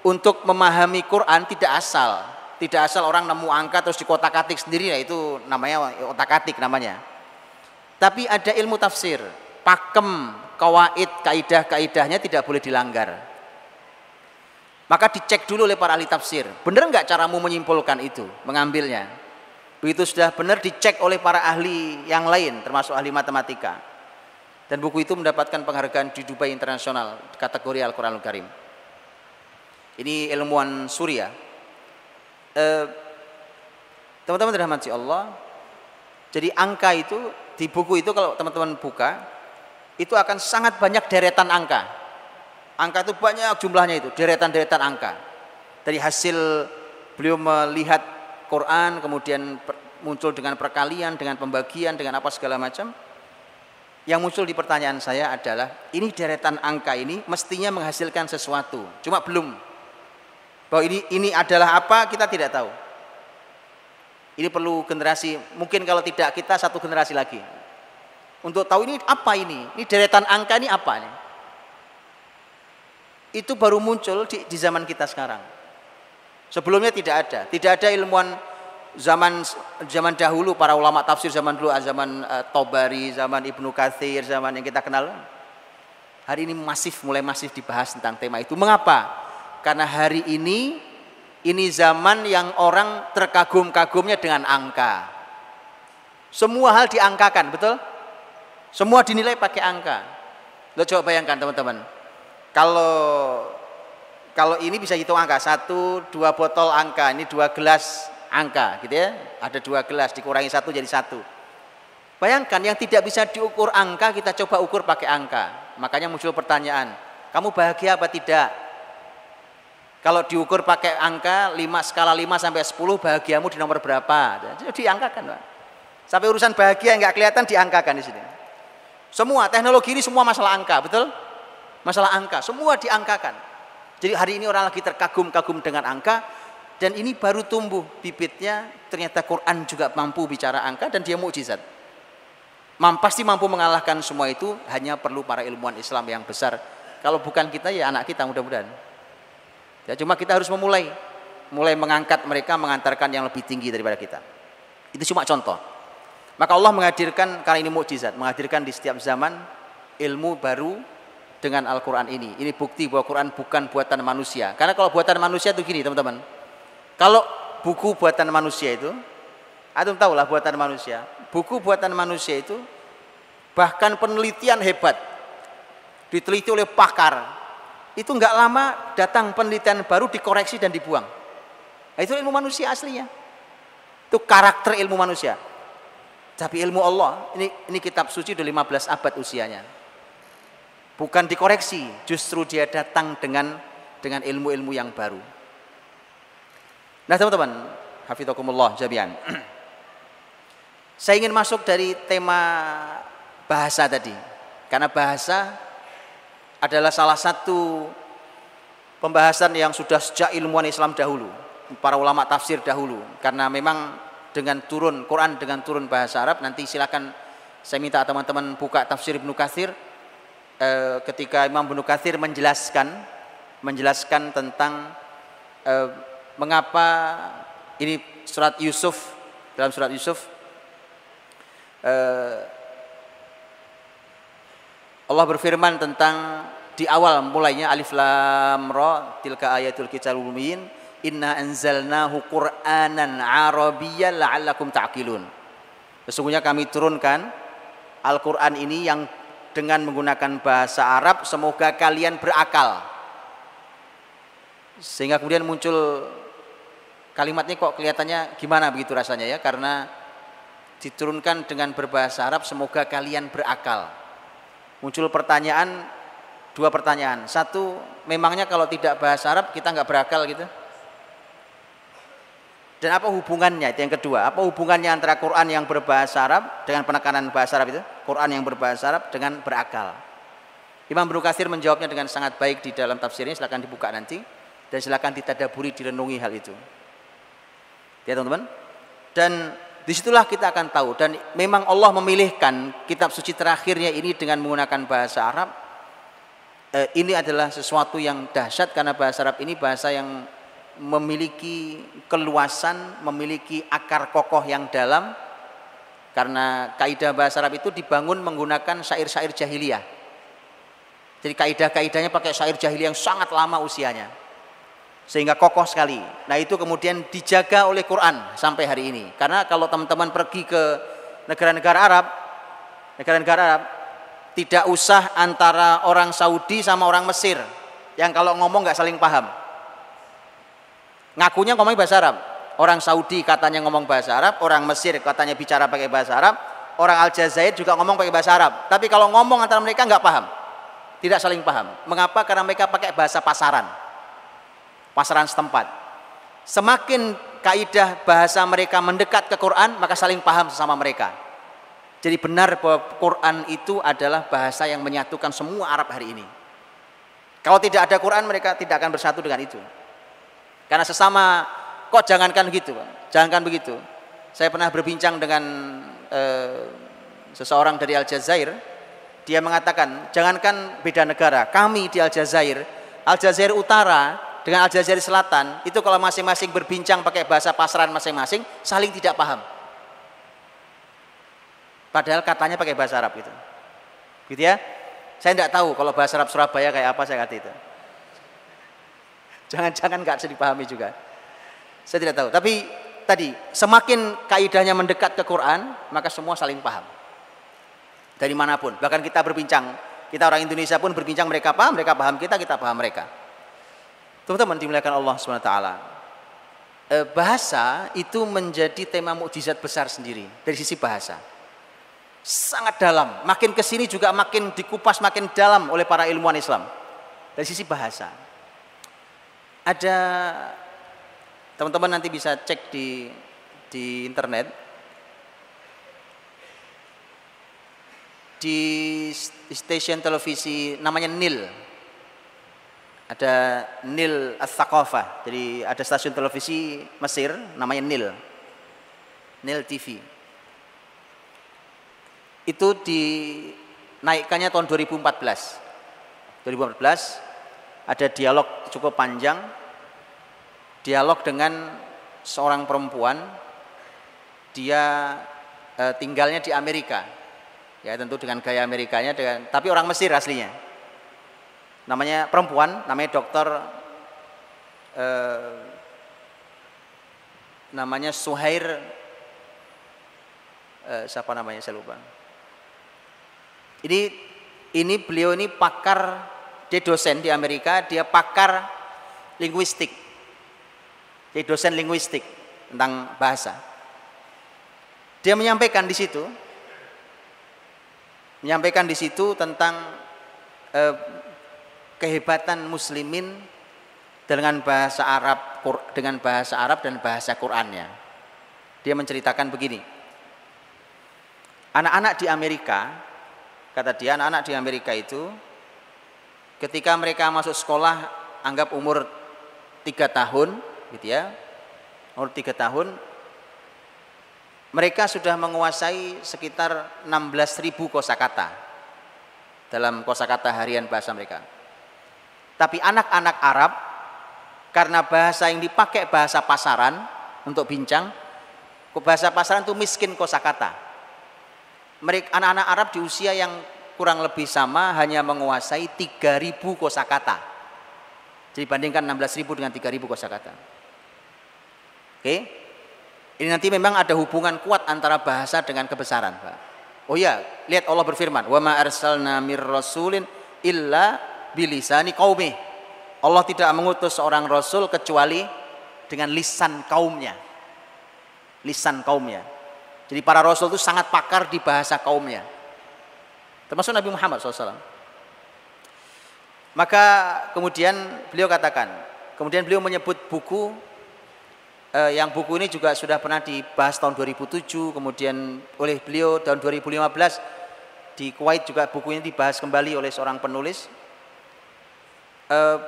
S1: untuk memahami Quran tidak asal orang nemu angka terus dikotak-atik sendiri, ya itu namanya otak-atik namanya. Tapi ada ilmu tafsir, pakem, kawaid, kaidah-kaidahnya tidak boleh dilanggar. Maka dicek dulu oleh para ahli tafsir, benar nggak caramu menyimpulkan itu, mengambilnya. Begitu sudah benar, dicek oleh para ahli yang lain, termasuk ahli matematika. Dan buku itu mendapatkan penghargaan di Dubai Internasional kategori Al-Qur'anul Karim. Ini ilmuwan Suriah. Teman-teman dirahmati Allah. Jadi angka itu di buku itu kalau teman-teman buka, itu akan sangat banyak deretan angka. Angka itu banyak jumlahnya, itu deretan-deretan angka. Dari hasil beliau melihat Quran, kemudian muncul dengan perkalian, dengan pembagian, dengan apa segala macam. Yang muncul di pertanyaan saya adalah, ini deretan angka ini mestinya menghasilkan sesuatu, cuma belum. Bahwa ini adalah apa, kita tidak tahu. Ini perlu generasi, mungkin kalau tidak kita, satu generasi lagi, untuk tahu ini apa ini deretan angka ini apa ini. Itu baru muncul di zaman kita sekarang. Sebelumnya tidak ada ilmuwan zaman dahulu, para ulama tafsir zaman dulu, zaman Tobari, zaman Ibnu Katsir, zaman yang kita kenal. Hari ini mulai masif dibahas tentang tema itu. Mengapa? Karena hari ini zaman yang orang terkagum-kagumnya dengan angka. Semua hal diangkakan, betul? Semua dinilai pakai angka. Lo coba bayangkan teman-teman, kalau ini bisa hitung angka, 1, 2 botol angka, ini 2 gelas angka gitu ya, ada 2 gelas dikurangi 1 jadi 1. Bayangkan yang tidak bisa diukur angka, kita coba ukur pakai angka. Makanya muncul pertanyaan, kamu bahagia apa tidak? Kalau diukur pakai angka, skala 5 sampai 10, bahagiamu di nomor berapa? Jadi diangkakan, Pak. Sampai urusan bahagia yang nggak kelihatan diangkakan di sini. Semua teknologi ini semua masalah angka, betul? Masalah angka, semua diangkakan. Jadi hari ini orang lagi terkagum-kagum dengan angka, dan ini baru tumbuh bibitnya. Ternyata Quran juga mampu bicara angka, dan dia mukjizat. Pasti mampu mengalahkan semua itu, hanya perlu para ilmuwan Islam yang besar. Kalau bukan kita, ya anak kita mudah-mudahan. Ya, cuma kita harus mulai mengangkat mereka, mengantarkan yang lebih tinggi daripada kita. Itu cuma contoh. Maka Allah menghadirkan, karena ini mukjizat, menghadirkan di setiap zaman ilmu baru dengan Al-Quran ini. Ini bukti bahwa Quran bukan buatan manusia. Karena kalau buatan manusia itu gini teman-teman, kalau buku buatan manusia itu, antum tahulah buatan manusia, buku buatan manusia itu bahkan penelitian hebat, diteliti oleh pakar, itu nggak lama datang penelitian baru, dikoreksi dan dibuang. Nah, itu ilmu manusia aslinya, itu karakter ilmu manusia. Tapi ilmu Allah, ini kitab suci udah 15 abad usianya, bukan dikoreksi, justru dia datang dengan ilmu-ilmu yang baru. Nah teman-teman, hafizakumullah jami'an. Saya ingin masuk dari tema bahasa tadi, karena bahasa adalah salah satu pembahasan yang sudah sejak ilmuwan Islam dahulu, para ulama tafsir dahulu. Karena memang dengan turun Quran, dengan turun bahasa Arab, nanti silakan saya minta teman-teman buka tafsir Ibnu Katsir. Ketika Imam Ibnu Katsir menjelaskan tentang mengapa ini surat Yusuf, dalam surat Yusuf Allah berfirman tentang di awal mulainya alif lam ra tilka ayatul kitabul mubin inna anzalnahu qur'anan arabiyyan la'allakum ta'qilun. Sesungguhnya kami turunkan Al-Qur'an ini yang dengan menggunakan bahasa Arab, semoga kalian berakal. Sehingga kemudian muncul kalimatnya kok kelihatannya gimana begitu rasanya ya, karena diturunkan dengan berbahasa Arab, semoga kalian berakal. Muncul pertanyaan, dua pertanyaan. Satu, memangnya kalau tidak bahasa Arab kita nggak berakal gitu? Dan apa hubungannya? Itu yang kedua. Apa hubungannya antara Quran yang berbahasa Arab dengan penekanan bahasa Arab itu? Quran yang berbahasa Arab dengan berakal. Imam Ibnu Katsir menjawabnya dengan sangat baik di dalam tafsirnya. Silakan dibuka nanti dan silakan ditadaburi, direnungi hal itu. Ya teman-teman. Dan disitulah kita akan tahu. Dan memang Allah memilihkan kitab suci terakhirnya ini dengan menggunakan bahasa Arab. Ini adalah sesuatu yang dahsyat karena bahasa Arab ini bahasa yang memiliki keluasan, memiliki akar kokoh yang dalam, karena kaidah bahasa Arab itu dibangun menggunakan syair-syair jahiliyah. Jadi kaidah-kaidahnya pakai syair jahiliyah yang sangat lama usianya, sehingga kokoh sekali. Nah itu kemudian dijaga oleh Quran sampai hari ini. Karena kalau teman-teman pergi ke negara-negara Arab, tidak usah antara orang Saudi sama orang Mesir yang kalau ngomong nggak saling paham. Ngakunya ngomong bahasa Arab. Orang Saudi katanya ngomong bahasa Arab, orang Mesir katanya bicara pakai bahasa Arab, orang Aljazair juga ngomong pakai bahasa Arab. Tapi kalau ngomong antara mereka nggak paham, tidak saling paham. Mengapa? Karena mereka pakai bahasa pasaran setempat. Semakin kaidah bahasa mereka mendekat ke Quran, maka saling paham sesama mereka. Jadi benar bahwa Quran itu adalah bahasa yang menyatukan semua Arab hari ini. Kalau tidak ada Quran, mereka tidak akan bersatu dengan itu. Karena sesama, kok jangankan gitu, jangankan begitu. Saya pernah berbincang dengan seseorang dari Aljazair. Dia mengatakan, jangankan beda negara, kami di Aljazair Utara dengan Aljazair Selatan, itu kalau masing-masing berbincang pakai bahasa pasaran masing-masing, saling tidak paham. Padahal katanya pakai bahasa Arab gitu. Gitu ya. Saya tidak tahu kalau bahasa Arab Surabaya kayak apa, saya kata itu. Jangan-jangan nggak bisa dipahami juga. Saya tidak tahu. Tapi tadi semakin kaidahnya mendekat ke Quran, maka semua saling paham. Dari manapun. Bahkan kita berbincang, kita orang Indonesia pun berbincang, mereka paham kita, kita paham mereka. Teman-teman dimuliakan Allah SWT. Bahasa itu menjadi tema mukjizat besar sendiri dari sisi bahasa. Sangat dalam. Makin kesini juga makin dikupas makin dalam oleh para ilmuwan Islam dari sisi bahasa. Ada, teman-teman nanti bisa cek di internet, di stasiun televisi namanya Nil, ada Nil Ats-Tsaqafah. Jadi ada stasiun televisi Mesir namanya Nil TV. Itu dinaikkannya tahun 2014. Ada dialog cukup panjang, dialog dengan seorang perempuan. Dia tinggalnya di Amerika, ya tentu dengan gaya Amerikanya, tapi orang Mesir aslinya. Namanya perempuan, namanya dokter, namanya Suhair, siapa namanya saya lupa. Ini beliau ini pakar, dia dosen di Amerika, dia pakar linguistik. Jadi dosen linguistik tentang bahasa. Dia menyampaikan di situ tentang kehebatan muslimin dengan bahasa Arab dan bahasa Qur'annya. Dia menceritakan begini. Anak-anak di Amerika, kata dia, anak-anak di Amerika itu ketika mereka masuk sekolah, anggap umur 3 tahun gitu ya, umur 3 tahun, mereka sudah menguasai sekitar 16.000 kosakata dalam kosakata harian bahasa mereka. Tapi anak-anak Arab, karena bahasa yang dipakai bahasa pasaran untuk bincang, bahasa pasaran itu miskin kosakata. Mereka anak-anak Arab di usia yang kurang lebih sama, hanya menguasai 3.000 kosakata. Jadi bandingkan 16.000 dengan 3.000 kosakata. Oke. Ini nanti memang ada hubungan kuat antara bahasa dengan kebesaran, Pak. Oh iya, lihat Allah berfirman, "Wa ma arsalna mir rasulin illa bilisani qaumi." Allah tidak mengutus seorang rasul kecuali dengan lisan kaumnya. Lisan kaumnya. Jadi para rasul itu sangat pakar di bahasa kaumnya. Termasuk Nabi Muhammad SAW. Maka kemudian beliau katakan, kemudian beliau menyebut buku, yang buku ini juga sudah pernah dibahas tahun 2007, kemudian oleh beliau tahun 2015 di Kuwait juga buku ini dibahas kembali oleh seorang penulis.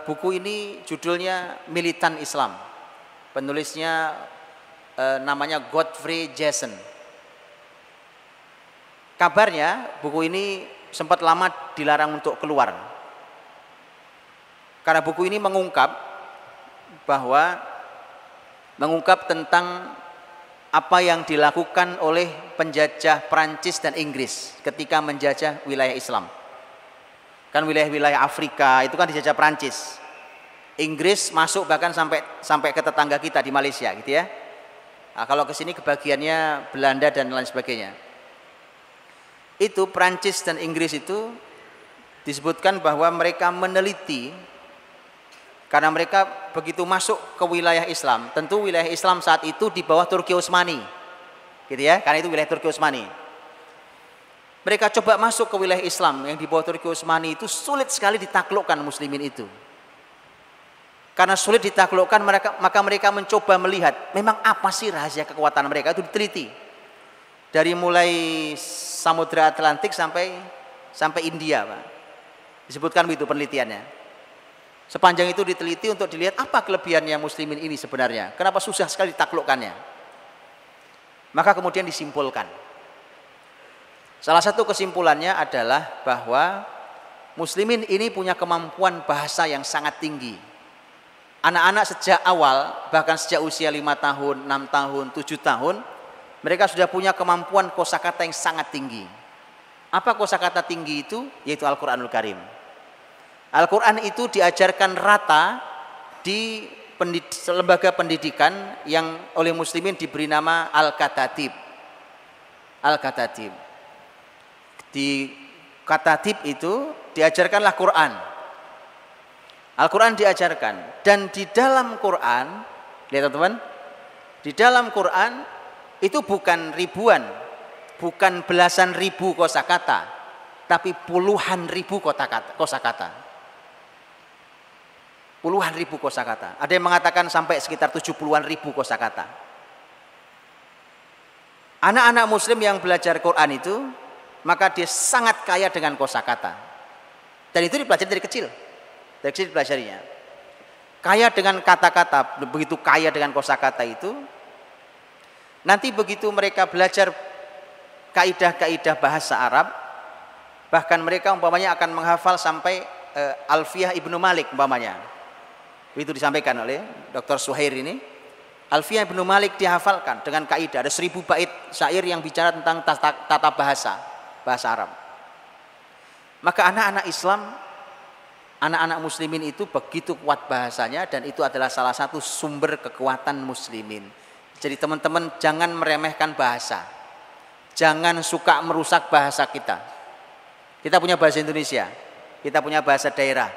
S1: Buku ini judulnya Militan Islam. Penulisnya namanya Godfrey Jason. Kabarnya buku ini sempat lama dilarang untuk keluar. Karena buku ini mengungkap tentang apa yang dilakukan oleh penjajah Prancis dan Inggris ketika menjajah wilayah Islam. Kan wilayah-wilayah Afrika itu kan dijajah Prancis. Inggris masuk bahkan sampai ke tetangga kita di Malaysia gitu ya. Nah, kalau ke sini kebagiannya Belanda dan lain sebagainya. Itu Prancis dan Inggris itu disebutkan bahwa mereka meneliti, karena mereka begitu masuk ke wilayah Islam, tentu wilayah Islam saat itu di bawah Turki Utsmani, gitu ya, karena itu wilayah Turki Utsmani. Mereka coba masuk ke wilayah Islam yang di bawah Turki Utsmani itu sulit sekali ditaklukkan muslimin itu. Karena sulit ditaklukkan maka mereka mencoba melihat memang apa sih rahasia kekuatan mereka, itu diteliti. Dari mulai Samudra Atlantik sampai India, Pak. Disebutkan begitu penelitiannya. Sepanjang itu diteliti untuk dilihat apa kelebihannya muslimin ini sebenarnya. Kenapa susah sekali ditaklukkannya. Maka kemudian disimpulkan. Salah satu kesimpulannya adalah bahwa muslimin ini punya kemampuan bahasa yang sangat tinggi. Anak-anak sejak awal, bahkan sejak usia 5 tahun, 6 tahun, 7 tahun, mereka sudah punya kemampuan kosakata yang sangat tinggi. Apa kosakata tinggi itu? Yaitu Al-Quranul Karim. Al-Quran itu diajarkan rata di lembaga pendidikan yang oleh muslimin diberi nama Al-Katatib. Al-Katatib. Di Katatib itu diajarkanlah Quran. Al-Quran diajarkan. Dan di dalam Quran, lihat teman-teman, di dalam Quran itu bukan ribuan, bukan belasan ribu kosakata, tapi puluhan ribu kosakata. Puluhan ribu kosakata. Ada yang mengatakan sampai sekitar 70-an ribu kosakata. Anak-anak muslim yang belajar Quran itu, maka dia sangat kaya dengan kosakata. Dan itu dipelajari dari kecil. Dari kecil dipelajarinya. Kaya dengan kata-kata, begitu kaya dengan kosakata itu. Nanti begitu mereka belajar kaidah-kaidah bahasa Arab, bahkan mereka umpamanya akan menghafal sampai Alfiyah Ibnu Malik umpamanya. Itu disampaikan oleh Dr. Suhair ini. Alfiyah Ibnu Malik dihafalkan dengan kaidah, ada 1000 bait syair yang bicara tentang tata bahasa Arab. Maka anak-anak Islam, anak-anak muslimin itu begitu kuat bahasanya, dan itu adalah salah satu sumber kekuatan muslimin. Jadi teman-teman jangan meremehkan bahasa. Jangan suka merusak bahasa kita. Kita punya bahasa Indonesia, kita punya bahasa daerah,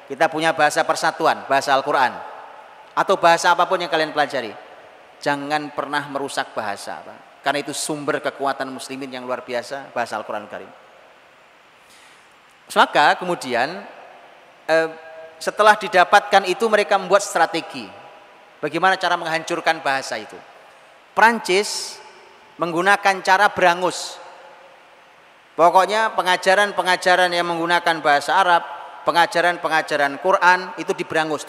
S1: kita punya bahasa persatuan, bahasa Al-Quran, atau bahasa apapun yang kalian pelajari. Jangan pernah merusak bahasa, Pak. Karena itu sumber kekuatan muslimin yang luar biasa, bahasa Al-Quran Karim. Maka kemudian setelah didapatkan itu mereka membuat strategi bagaimana cara menghancurkan bahasa itu. Prancis menggunakan cara berangus. Pokoknya pengajaran-pengajaran yang menggunakan bahasa Arab, pengajaran-pengajaran Quran itu diberangus,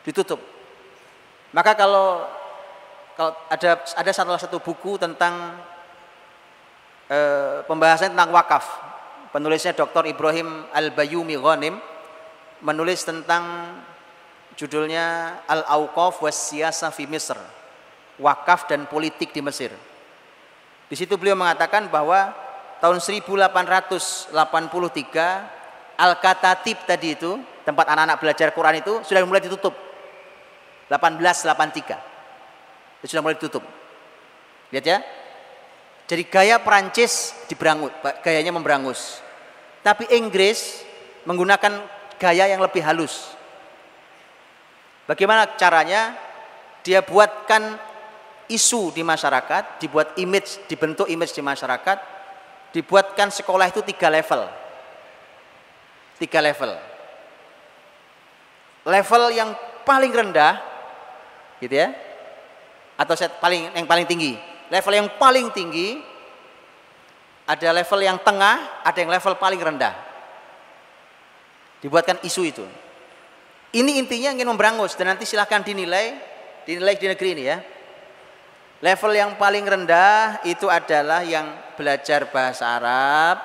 S1: ditutup. Maka kalau ada salah satu buku tentang pembahasan tentang wakaf, penulisnya Dr. Ibrahim Al-Bayyumi Ghanim menulis tentang, judulnya Al-Awqaf was Siyasa fi Misr, wakaf dan politik di Mesir. Di situ beliau mengatakan bahwa tahun 1883 Al-Katatib tadi itu, tempat anak-anak belajar Quran itu sudah mulai ditutup. 1883 itu sudah mulai ditutup. Lihat ya. Jadi gaya Perancis gayanya memberangus. Tapi Inggris menggunakan gaya yang lebih halus. Bagaimana caranya? Dia buatkan isu di masyarakat, dibentuk image di masyarakat, dibuatkan sekolah itu 3 level. 3 level. Level yang paling rendah, gitu ya, atau yang paling tinggi. Level yang paling tinggi, ada level yang tengah, ada yang level paling rendah. Dibuatkan isu itu. Ini intinya ingin memberangus, dan nanti silahkan dinilai di negeri ini ya. Level yang paling rendah itu adalah yang belajar bahasa Arab,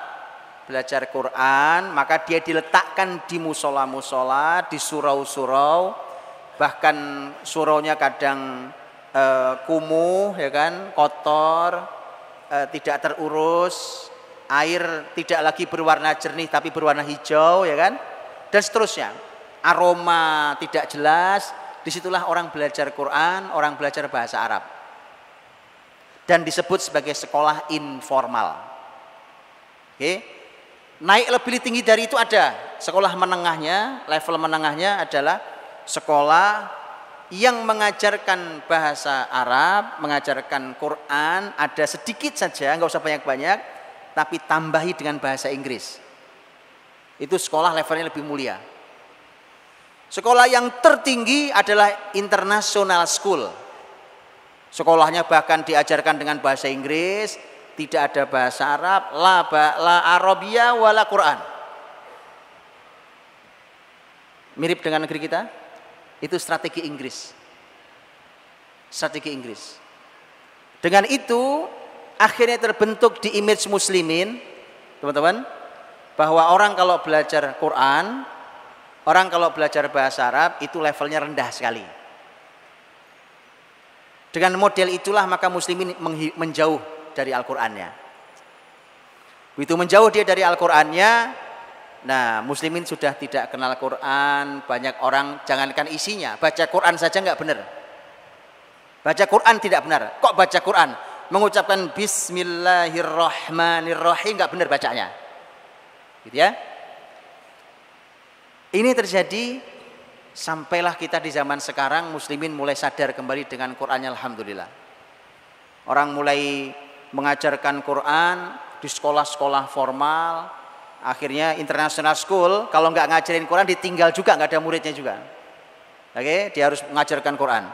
S1: belajar Quran, maka dia diletakkan di musola-musola, di surau-surau, bahkan suraunya kadang kumuh, ya kan, kotor, tidak terurus, air tidak lagi berwarna jernih tapi berwarna hijau, ya kan, dan seterusnya. Aroma tidak jelas. Disitulah orang belajar Quran, orang belajar bahasa Arab, dan disebut sebagai sekolah informal. Oke. Naik lebih tinggi dari itu ada sekolah menengahnya. Level menengahnya adalah sekolah yang mengajarkan bahasa Arab, mengajarkan Quran, ada sedikit saja, nggak usah banyak-banyak, tapi tambahi dengan bahasa Inggris. Itu sekolah levelnya lebih mulia. Sekolah yang tertinggi adalah international school. Sekolahnya bahkan diajarkan dengan bahasa Inggris, tidak ada bahasa Arab, la Arabia wala Quran. Mirip dengan negeri kita. Itu strategi Inggris. Strategi Inggris. Dengan itu akhirnya terbentuk di image muslimin, teman-teman, bahwa orang kalau belajar Quran, orang kalau belajar bahasa Arab itu levelnya rendah sekali. Dengan model itulah maka muslimin menjauh dari Al-Qur'annya. Begitu menjauh dia dari Al-Qur'annya, nah muslimin sudah tidak kenal Quran. Banyak orang jangankan isinya, baca Quran saja nggak benar. Baca Quran tidak benar. Kok baca Quran? Mengucapkan Bismillahirrahmanirrahim nggak benar bacanya. Gitu ya. Ini terjadi sampailah kita di zaman sekarang, muslimin mulai sadar kembali dengan Qur'annya, alhamdulillah. Orang mulai mengajarkan Quran di sekolah-sekolah formal, akhirnya international school, kalau nggak ngajarin Quran ditinggal juga, nggak ada muridnya juga. Oke, dia harus mengajarkan Quran.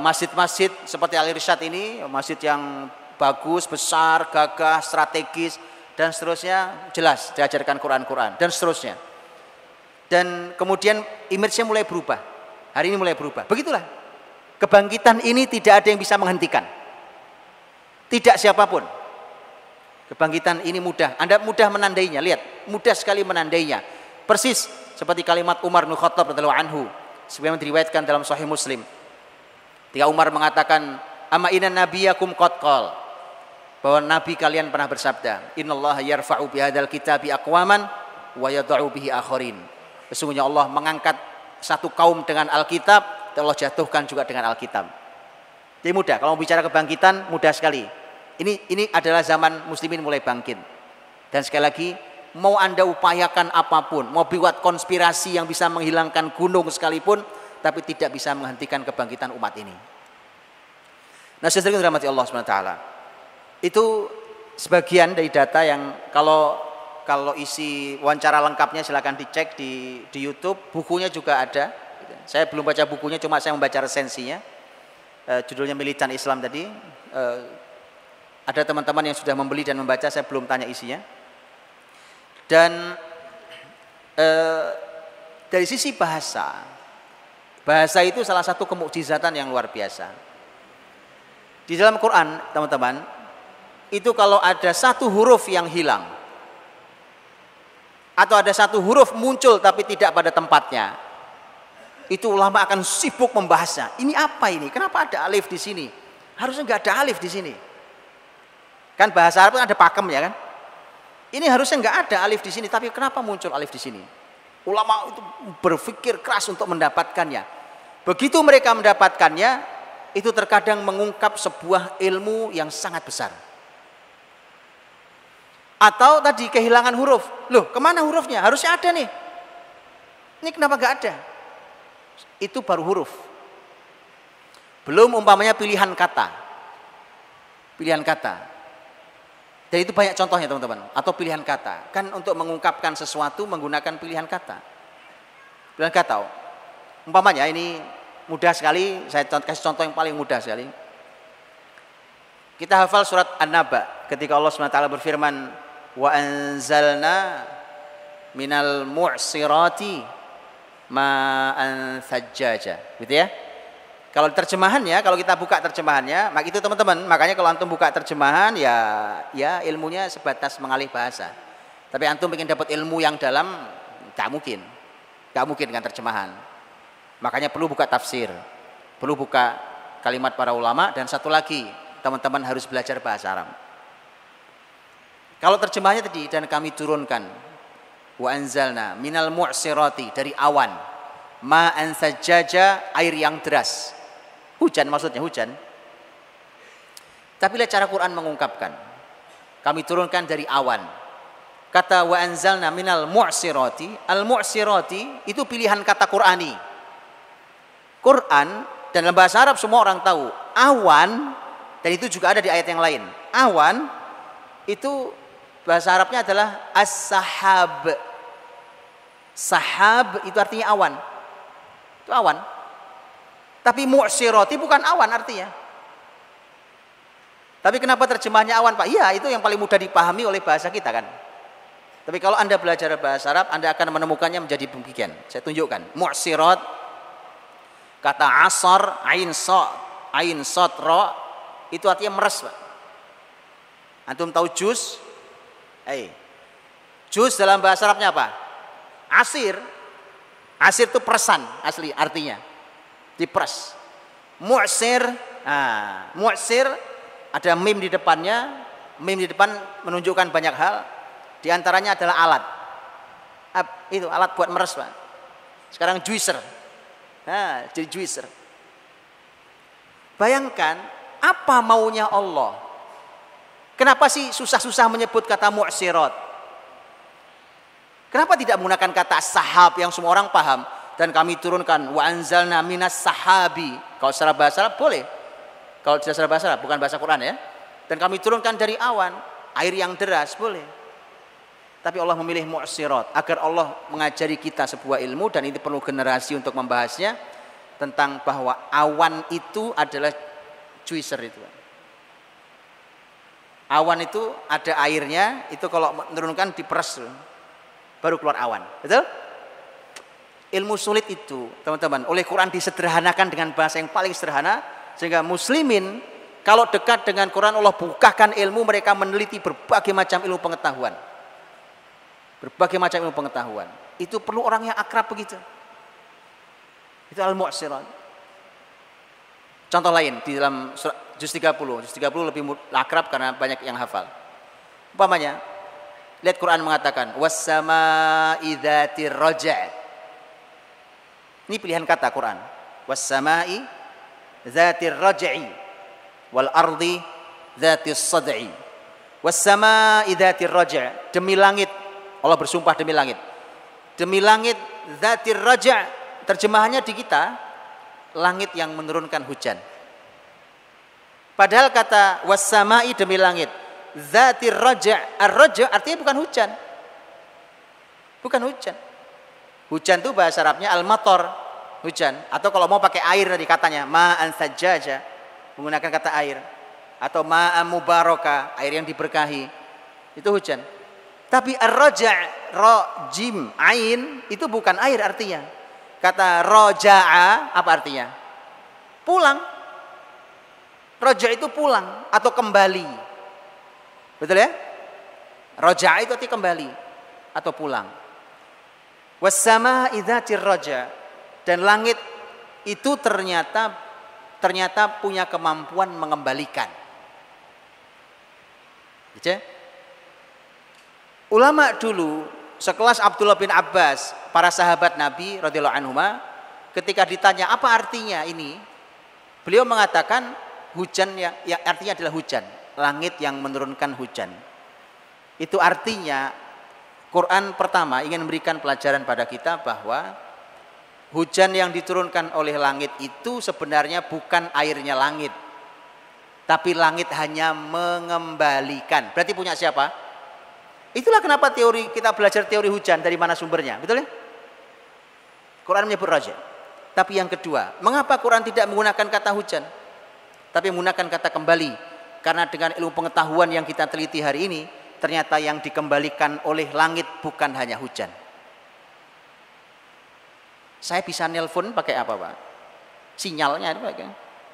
S1: Masjid-masjid seperti Al-Irsyad ini, masjid yang bagus, besar, gagah, strategis, dan seterusnya, jelas diajarkan Quran-Quran, dan seterusnya. Dan kemudian image-nya mulai berubah. Hari ini mulai berubah. Begitulah. Kebangkitan ini tidak ada yang bisa menghentikan. Tidak siapapun. Kebangkitan ini mudah. Anda mudah menandainya. Lihat, mudah sekali menandainya. Persis seperti kalimat Umar bin Khattab radhiyallahu anhu, sebagaimana diriwayatkan dalam Sahih Muslim. Ketika Umar mengatakan, "Amma inna nabiyakum qad qala," bahwa nabi kalian pernah bersabda, "Innallaha yarfa'u bihadzal kitabi aqwaman wa yad'u bihi akharin." Sesungguhnya Allah mengangkat satu kaum dengan Alkitab, dan Allah jatuhkan juga dengan Alkitab. Jadi mudah, kalau bicara kebangkitan mudah sekali. Ini adalah zaman muslimin mulai bangkit. Dan sekali lagi, mau Anda upayakan apapun, mau buat konspirasi yang bisa menghilangkan gunung sekalipun, tapi tidak bisa menghentikan kebangkitan umat ini. Nah, saudara dirahmati Allah SWT, itu sebagian dari data yang kalau isi wawancara lengkapnya silakan dicek di YouTube, bukunya juga ada. Saya belum baca bukunya, cuma saya membaca resensinya. Judulnya Militan Islam tadi. Ada teman-teman yang sudah membeli dan membaca, saya belum tanya isinya. Dan dari sisi bahasa itu salah satu kemukjizatan yang luar biasa. Di dalam Quran, teman-teman, itu kalau ada satu huruf yang hilang, atau ada satu huruf muncul tapi tidak pada tempatnya, itu ulama akan sibuk membahasnya. Ini apa ini? Kenapa ada alif di sini? Harusnya nggak ada alif di sini. Kan bahasa Arab kan ada pakem ya kan? Ini harusnya nggak ada alif di sini, tapi kenapa muncul alif di sini? Ulama itu berpikir keras untuk mendapatkannya. Begitu mereka mendapatkannya, itu terkadang mengungkap sebuah ilmu yang sangat besar. Atau tadi kehilangan huruf. Loh, kemana hurufnya? Harusnya ada nih. Ini kenapa nggak ada? Itu baru huruf. Belum umpamanya pilihan kata. Pilihan kata. Dan itu banyak contohnya teman-teman. Atau pilihan kata. Kan untuk mengungkapkan sesuatu menggunakan pilihan kata. Pilihan kata. Umpamanya ini mudah sekali. Saya kasih contoh yang paling mudah sekali. Kita hafal surat An-Naba. Ketika Allah SWT berfirman. Wa anzalna minal mu'sirati ma'an thajjaja. Gitu ya. Kalau terjemahannya, kalau kita buka terjemahannya, maka itu teman-teman, makanya kalau antum buka terjemahan ya ilmunya sebatas mengalih bahasa. Tapi antum ingin dapat ilmu yang dalam, gak mungkin dengan terjemahan. Makanya perlu buka tafsir, perlu buka kalimat para ulama, dan satu lagi, teman-teman harus belajar bahasa Arab. Kalau terjemahannya tadi, dan kami turunkan, wa anzalna minal mu'sirati, dari awan, ma'an sajjaja, air yang deras. Hujan maksudnya, hujan. Tapi lihat cara Quran mengungkapkan. Kami turunkan dari awan. Kata wa anzalna minal mu'sirati. Al-mu'sirati itu pilihan kata Qurani. Quran dan dalam bahasa Arab semua orang tahu. Awan, dan itu juga ada di ayat yang lain. Awan itu bahasa Arabnya adalah as-sahab. Sahab itu artinya awan. Itu awan. Tapi mu'sirati bukan awan artinya. Tapi kenapa terjemahnya awan, Pak? Iya, itu yang paling mudah dipahami oleh bahasa kita kan. Tapi kalau Anda belajar bahasa Arab, Anda akan menemukannya menjadi demikian. Saya tunjukkan. Mu'sirat, kata asar, ain sot, ra, itu artinya meres, Pak. Antum tahu jus? Jus dalam bahasa Arabnya apa? Asir. Asir itu peresan asli artinya. Diperes. Mu'sir, mu'sir ada mim di depannya. Mim di depan menunjukkan banyak hal. Di antaranya adalah alat. Itu alat buat meres, Pak. Sekarang juicer. Jadi juicer. Bayangkan apa maunya Allah. Kenapa sih susah-susah menyebut kata mu'sirat? Kenapa tidak menggunakan kata sahab yang semua orang paham? Dan kami turunkan wa anzalna minas sahabi. Kalau secara bahasa Arab boleh. Kalau tidak secara bahasa Arab, bukan bahasa Quran ya. Dan kami turunkan dari awan, air yang deras, boleh. Tapi Allah memilih mu'sirat agar Allah mengajari kita sebuah ilmu, dan ini perlu generasi untuk membahasnya, tentang bahwa awan itu adalah juicer itu. Awan itu ada airnya, itu kalau menurunkan diperes baru keluar awan. Betul? Ilmu sulit itu, teman-teman, oleh Quran disederhanakan dengan bahasa yang paling sederhana, sehingga muslimin kalau dekat dengan Quran, Allah bukakan ilmu, mereka meneliti berbagai macam ilmu pengetahuan. Berbagai macam ilmu pengetahuan. Itu perlu orang yang akrab begitu. Itu al-mu'sirat. Contoh lain di dalam juz 30. Juz 30 lebih akrab karena banyak yang hafal. Umpamanya, lihat Quran mengatakan was-sama'i dzatir raja'. Ini pilihan kata Quran. Was-sama'i dzatir raj'i wal ardi dzatis sad'i. Was-sama'i dzatir raja', demi langit. Allah bersumpah demi langit. Demi langit dzatir raja', terjemahannya di kita langit yang menurunkan hujan. Padahal kata was-sama'i demi langit, dzatir raja', ar-raja' artinya bukan hujan. Bukan hujan. Hujan itu bahasa Arabnya al-matar, hujan. Atau kalau mau pakai air tadi katanya ma'an sajjaja, menggunakan kata air. Atau ma'an mubaraka, air yang diberkahi. Itu hujan. Tapi ar-raja', ra, jim, ain, itu bukan air artinya. Kata raja'a, apa artinya? Pulang. Raja' itu pulang atau kembali. Betul ya? Raja'a itu artinya kembali atau pulang. Was-sama'i dzatir raja', dan langit itu ternyata punya kemampuan mengembalikan. Gitu? Ulama dulu sekelas Abdullah bin Abbas, para sahabat Nabi radhiyallahu anhuma, ketika ditanya apa artinya ini, beliau mengatakan hujan yang artinya adalah hujan, langit yang menurunkan hujan. Itu artinya Quran pertama ingin memberikan pelajaran pada kita bahwa hujan yang diturunkan oleh langit itu sebenarnya bukan airnya langit, tapi langit hanya mengembalikan. Berarti punya siapa? Itulah kenapa kita belajar teori hujan, dari mana sumbernya, betul ya? Quran menyebut raja. Tapi yang kedua, mengapa Quran tidak menggunakan kata hujan, tapi menggunakan kata kembali? Karena dengan ilmu pengetahuan yang kita teliti hari ini, ternyata yang dikembalikan oleh langit bukan hanya hujan. Saya bisa nelpon pakai apa, Pak? Sinyalnya itu pakai.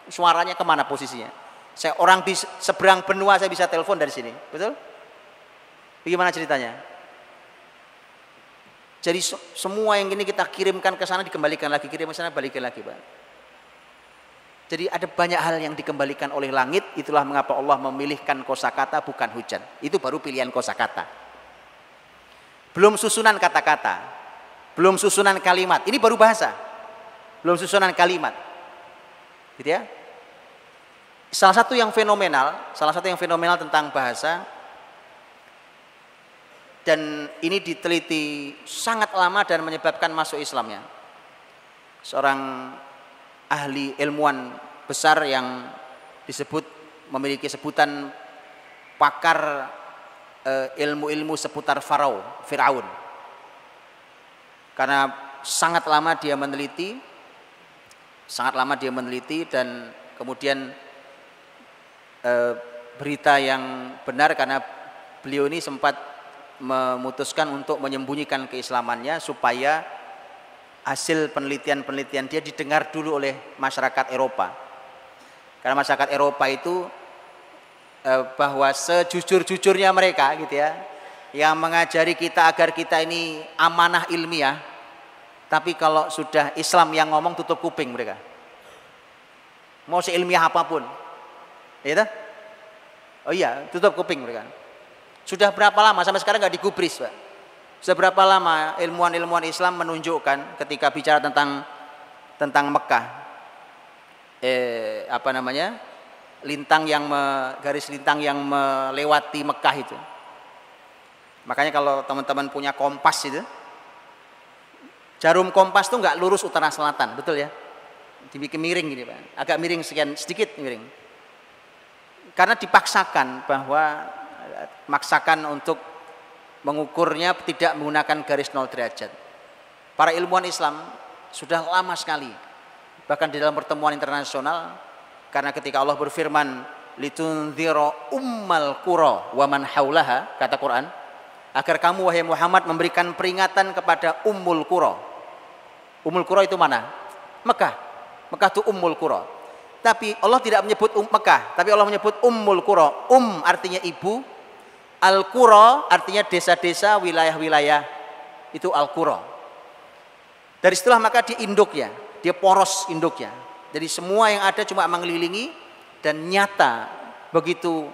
S1: Suaranya kemana posisinya? Saya orang di seberang benua saya bisa telepon dari sini, betul? Bagaimana ceritanya? Jadi semua yang ini kita kirimkan ke sana dikembalikan lagi, kirim ke sana balikin lagi, Pak. Jadi ada banyak hal yang dikembalikan oleh langit. Itulah mengapa Allah memilihkan kosakata bukan hujan. Itu baru pilihan kosakata. Belum susunan kata-kata, belum susunan kalimat. Ini baru bahasa, belum susunan kalimat, gitu ya. Salah satu yang fenomenal tentang bahasa, dan ini diteliti sangat lama dan menyebabkan masuk Islamnya. Seorang ahli ilmuwan besar yang disebut, memiliki sebutan pakar ilmu-ilmu seputar Firaun. Karena sangat lama dia meneliti dan kemudian berita yang benar, karena beliau ini sempat memutuskan untuk menyembunyikan keislamannya supaya hasil penelitian dia didengar dulu oleh masyarakat Eropa. Karena masyarakat Eropa itu bahwa sejujur-jujurnya mereka, gitu ya, yang mengajari kita agar kita ini amanah ilmiah, tapi kalau sudah Islam yang ngomong tutup kuping mereka. Mau seilmiah apapun, ya, oh iya, tutup kuping mereka. Sudah berapa lama sampai sekarang nggak digubris, Pak? Sudah berapa lama ilmuwan-ilmuwan Islam menunjukkan ketika bicara tentang Mekah, garis lintang yang melewati Mekah itu. Makanya kalau teman-teman punya kompas itu, jarum kompas itu nggak lurus utara selatan, betul ya? Dibikin miring gini, Pak. Agak miring sedikit miring. Karena dipaksakan untuk mengukurnya tidak menggunakan garis 0 derajat. Para ilmuwan Islam sudah lama sekali, bahkan di dalam pertemuan internasional, karena ketika Allah berfirman litundzira ummal qura wa man haulaha, kata Quran, agar kamu wahai Muhammad memberikan peringatan kepada ummul qura. Ummul qura itu mana? Mekah. Mekah itu ummul qura. Tapi Allah tidak menyebut Mekah, tapi Allah menyebut ummul qura. Artinya ibu, al-qura artinya desa-desa, wilayah-wilayah, itu al-qura. Dari setelah maka dia induknya, dia poros induknya. Jadi semua yang ada cuma mengelilingi, dan nyata begitu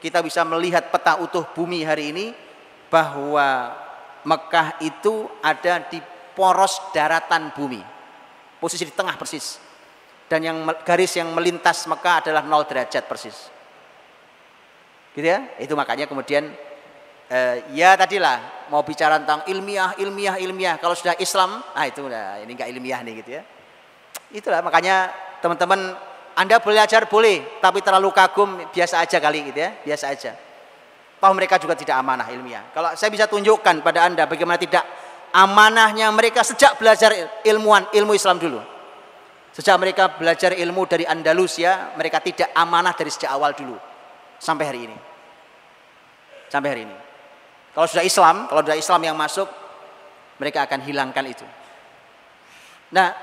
S1: kita bisa melihat peta utuh bumi hari ini bahwa Mekah itu ada di poros daratan bumi, posisi di tengah persis. Dan garis yang melintas Mekah adalah 0 derajat persis. Gitu ya? Itu makanya kemudian ya tadilah mau bicara tentang ilmiah. Kalau sudah Islam, itu udah ini enggak ilmiah nih, gitu ya. Itulah makanya teman-teman, Anda belajar boleh, tapi terlalu kagum biasa aja kali, gitu ya. Biasa aja. Toh mereka juga tidak amanah ilmiah. Kalau saya bisa tunjukkan pada Anda bagaimana tidak amanahnya mereka sejak belajar ilmu Islam dulu. Sejak mereka belajar ilmu dari Andalusia, mereka tidak amanah dari sejak awal dulu sampai hari ini. Sampai hari ini. Kalau sudah Islam yang masuk, mereka akan hilangkan itu. Nah,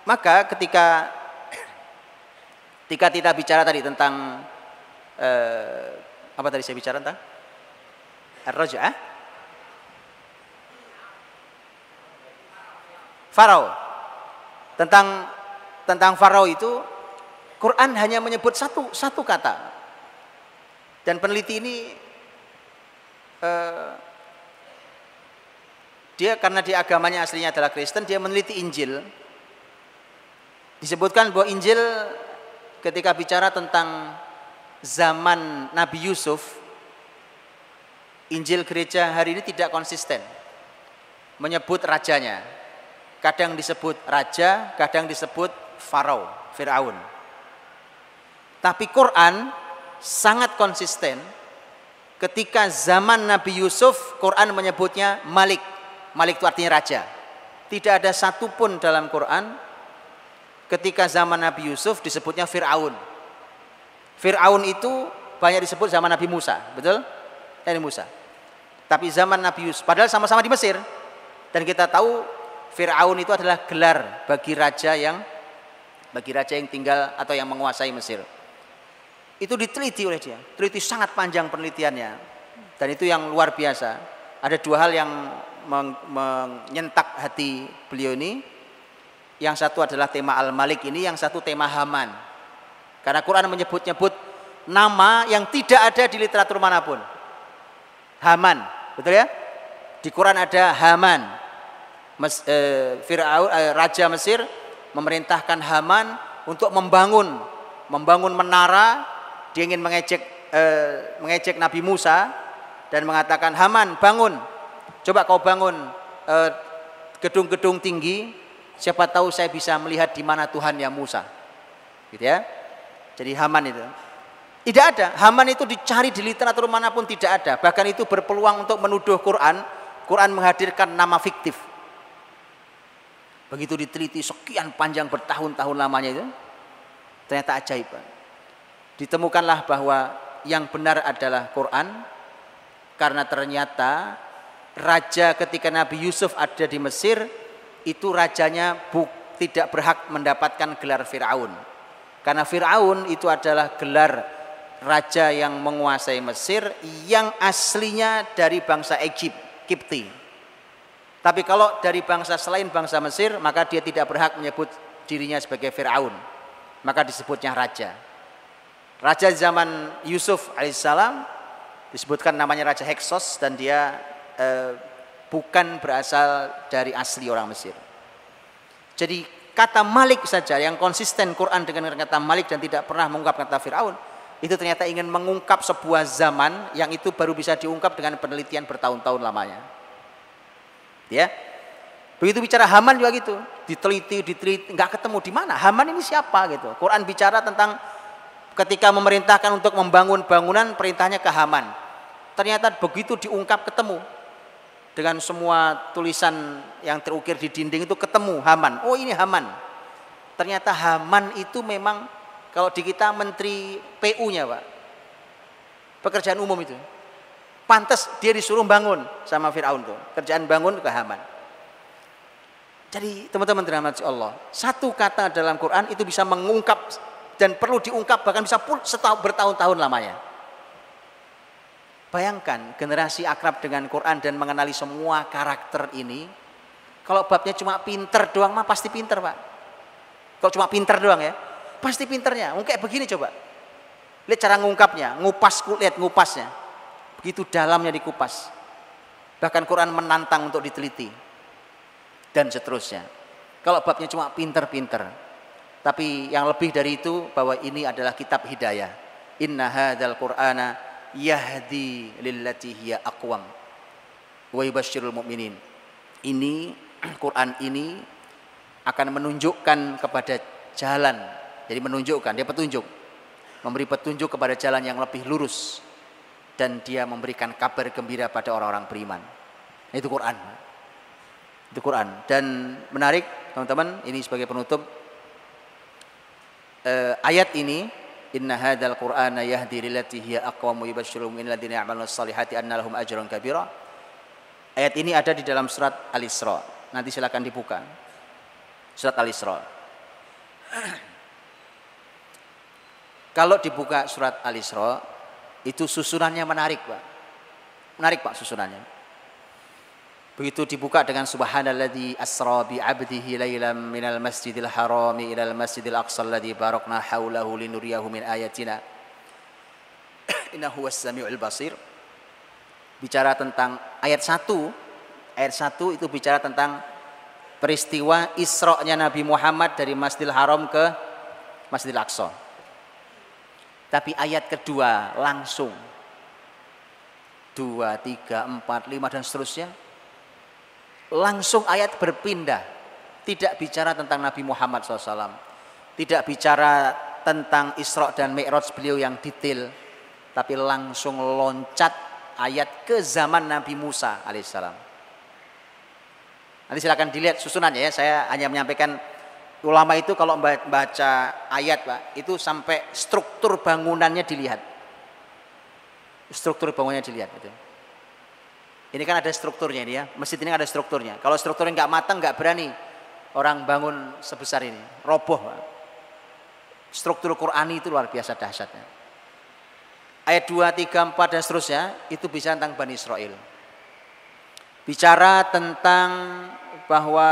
S1: maka ketika kita bicara tadi tentang apa tadi saya bicara tentang Ar-Raj'ah, Farao. Tentang Farao itu Quran hanya menyebut satu kata, dan peneliti ini Dia karena di agamanya aslinya adalah Kristen, dia meneliti Injil. Disebutkan bahwa Injil ketika bicara tentang zaman Nabi Yusuf, Injil gereja hari ini tidak konsisten menyebut rajanya. Kadang disebut raja, kadang disebut Farao, Firaun. Tapi Quran sangat konsisten. Ketika zaman Nabi Yusuf, Quran menyebutnya Malik. Malik itu artinya raja. Tidak ada satupun dalam Quran ketika zaman Nabi Yusuf disebutnya Fir'aun. Fir'aun itu banyak disebut zaman Nabi Musa, betul? Nabi Musa. Tapi zaman Nabi Yusuf, padahal sama-sama di Mesir. Dan kita tahu Fir'aun itu adalah gelar bagi raja yang tinggal atau yang menguasai Mesir. Itu diteliti oleh dia, teliti sangat panjang penelitiannya, dan itu yang luar biasa. Ada dua hal yang menyentak hati beliau ini. Yang satu adalah tema Al-Malik ini, yang satu tema Haman. Karena Quran menyebut-nyebut nama yang tidak ada di literatur manapun. Haman, betul ya? Di Quran ada Haman. Fir'aun, raja Mesir memerintahkan Haman untuk membangun menara. Dia ingin mengejek Nabi Musa dan mengatakan, Haman bangun, coba kau bangun gedung-gedung tinggi, siapa tahu saya bisa melihat di mana Tuhannya Musa, gitu ya. Jadi Haman itu tidak ada. Haman itu dicari di literatur manapun tidak ada. Bahkan itu berpeluang untuk menuduh Quran. Quran menghadirkan nama fiktif. Begitu diteliti sekian panjang bertahun-tahun lamanya itu, ternyata ajaib. Ditemukanlah bahwa yang benar adalah Quran, karena ternyata raja ketika Nabi Yusuf ada di Mesir itu rajanya tidak berhak mendapatkan gelar Fir'aun, karena Fir'aun itu adalah gelar raja yang menguasai Mesir yang aslinya dari bangsa Kipti. Tapi kalau dari bangsa selain bangsa Mesir, maka dia tidak berhak menyebut dirinya sebagai Fir'aun, maka disebutnya raja. Raja zaman Yusuf alaihissalam disebutkan namanya Raja Heksos, dan dia bukan berasal dari asli orang Mesir. Jadi kata Malik saja yang konsisten Quran dengan kata Malik dan tidak pernah mengungkap kata Fir'aun, itu ternyata ingin mengungkap sebuah zaman yang itu baru bisa diungkap dengan penelitian bertahun-tahun lamanya. Ya, begitu bicara Haman juga gitu, diteliti, nggak ketemu di mana Haman ini siapa gitu. Quran bicara tentang ketika memerintahkan untuk membangun bangunan, perintahnya ke Haman. Ternyata begitu diungkap ketemu dengan semua tulisan yang terukir di dinding itu, ketemu Haman. Oh, ini Haman. Ternyata Haman itu memang kalau di kita menteri PU-nya, Pak, pekerjaan umum itu. Pantas dia disuruh bangun sama Fir'aun tuh. Kerjaan bangun ke Haman. Jadi teman-teman dirahmati Allah, satu kata dalam Quran itu bisa mengungkap dan perlu diungkap, bahkan bisa bertahun-tahun lamanya. Bayangkan generasi akrab dengan Quran dan mengenali semua karakter ini. Kalau babnya cuma pinter doang mah pasti pinter, Pak. Kalau cuma pinter doang ya, pasti pinternya. Mungkin kayak begini coba. Lihat cara ngungkapnya, lihat ngupasnya. Begitu dalamnya dikupas. Bahkan Quran menantang untuk diteliti. Dan seterusnya. Kalau babnya cuma pinter-pinter. Tapi yang lebih dari itu, bahwa ini adalah kitab hidayah. Inna hadzal Qur'ana yahdi lillati hiya aqwam wa yubasysyirul mu'minin. Ini Quran ini akan menunjukkan kepada jalan. Jadi menunjukkan, dia petunjuk. Memberi petunjuk kepada jalan yang lebih lurus, dan dia memberikan kabar gembira pada orang-orang beriman. Itu Quran. Itu Quran. Dan menarik, teman-teman, ini sebagai penutup, ayat ini, inna hadzal qur'ana yahdi lillati hiya aqwam wa yubasysyirul mu'minina alladzina ya'maluna shalihati anna lahum ajran kabira. Ayat ini ada di dalam surat Al-Isra. Nanti silakan dibuka. Surat Al-Isra. Kalau dibuka surat Al-Isra, itu susunannya menarik, Pak. Menarik, Pak, susunannya. Begitu dibuka dengan subhanalladzi asra bi 'abdihi lailan minal masjidil harami ilal masjidil aqsal ladzi barakna haulahu linuriyahu min ayatina innahu was samiul basir. Bicara tentang ayat 1 Ayat 1 itu bicara tentang peristiwa Isra-nya Nabi Muhammad dari Masjidil Haram ke Masjidil Aqsa. Tapi ayat kedua langsung 2, 3, 4, 5 dan seterusnya langsung ayat berpindah. Tidak bicara tentang Nabi Muhammad SAW, tidak bicara tentang Isra dan Mi'raj beliau yang detail, tapi langsung loncat ayat ke zaman Nabi Musa alaihissalam. Nanti silakan dilihat susunannya ya, saya hanya menyampaikan ulama itu kalau baca ayat Pak, itu sampai struktur bangunannya dilihat. Struktur bangunannya dilihat gitu. Ini kan ada strukturnya ini ya, masjid ini ada strukturnya. Kalau strukturnya nggak matang, nggak berani orang bangun sebesar ini, roboh Pak. Struktur Qur'ani itu luar biasa dahsyatnya. Ayat 2, 3, 4 dan seterusnya itu bicara tentang Bani Israel. Bicara tentang bahwa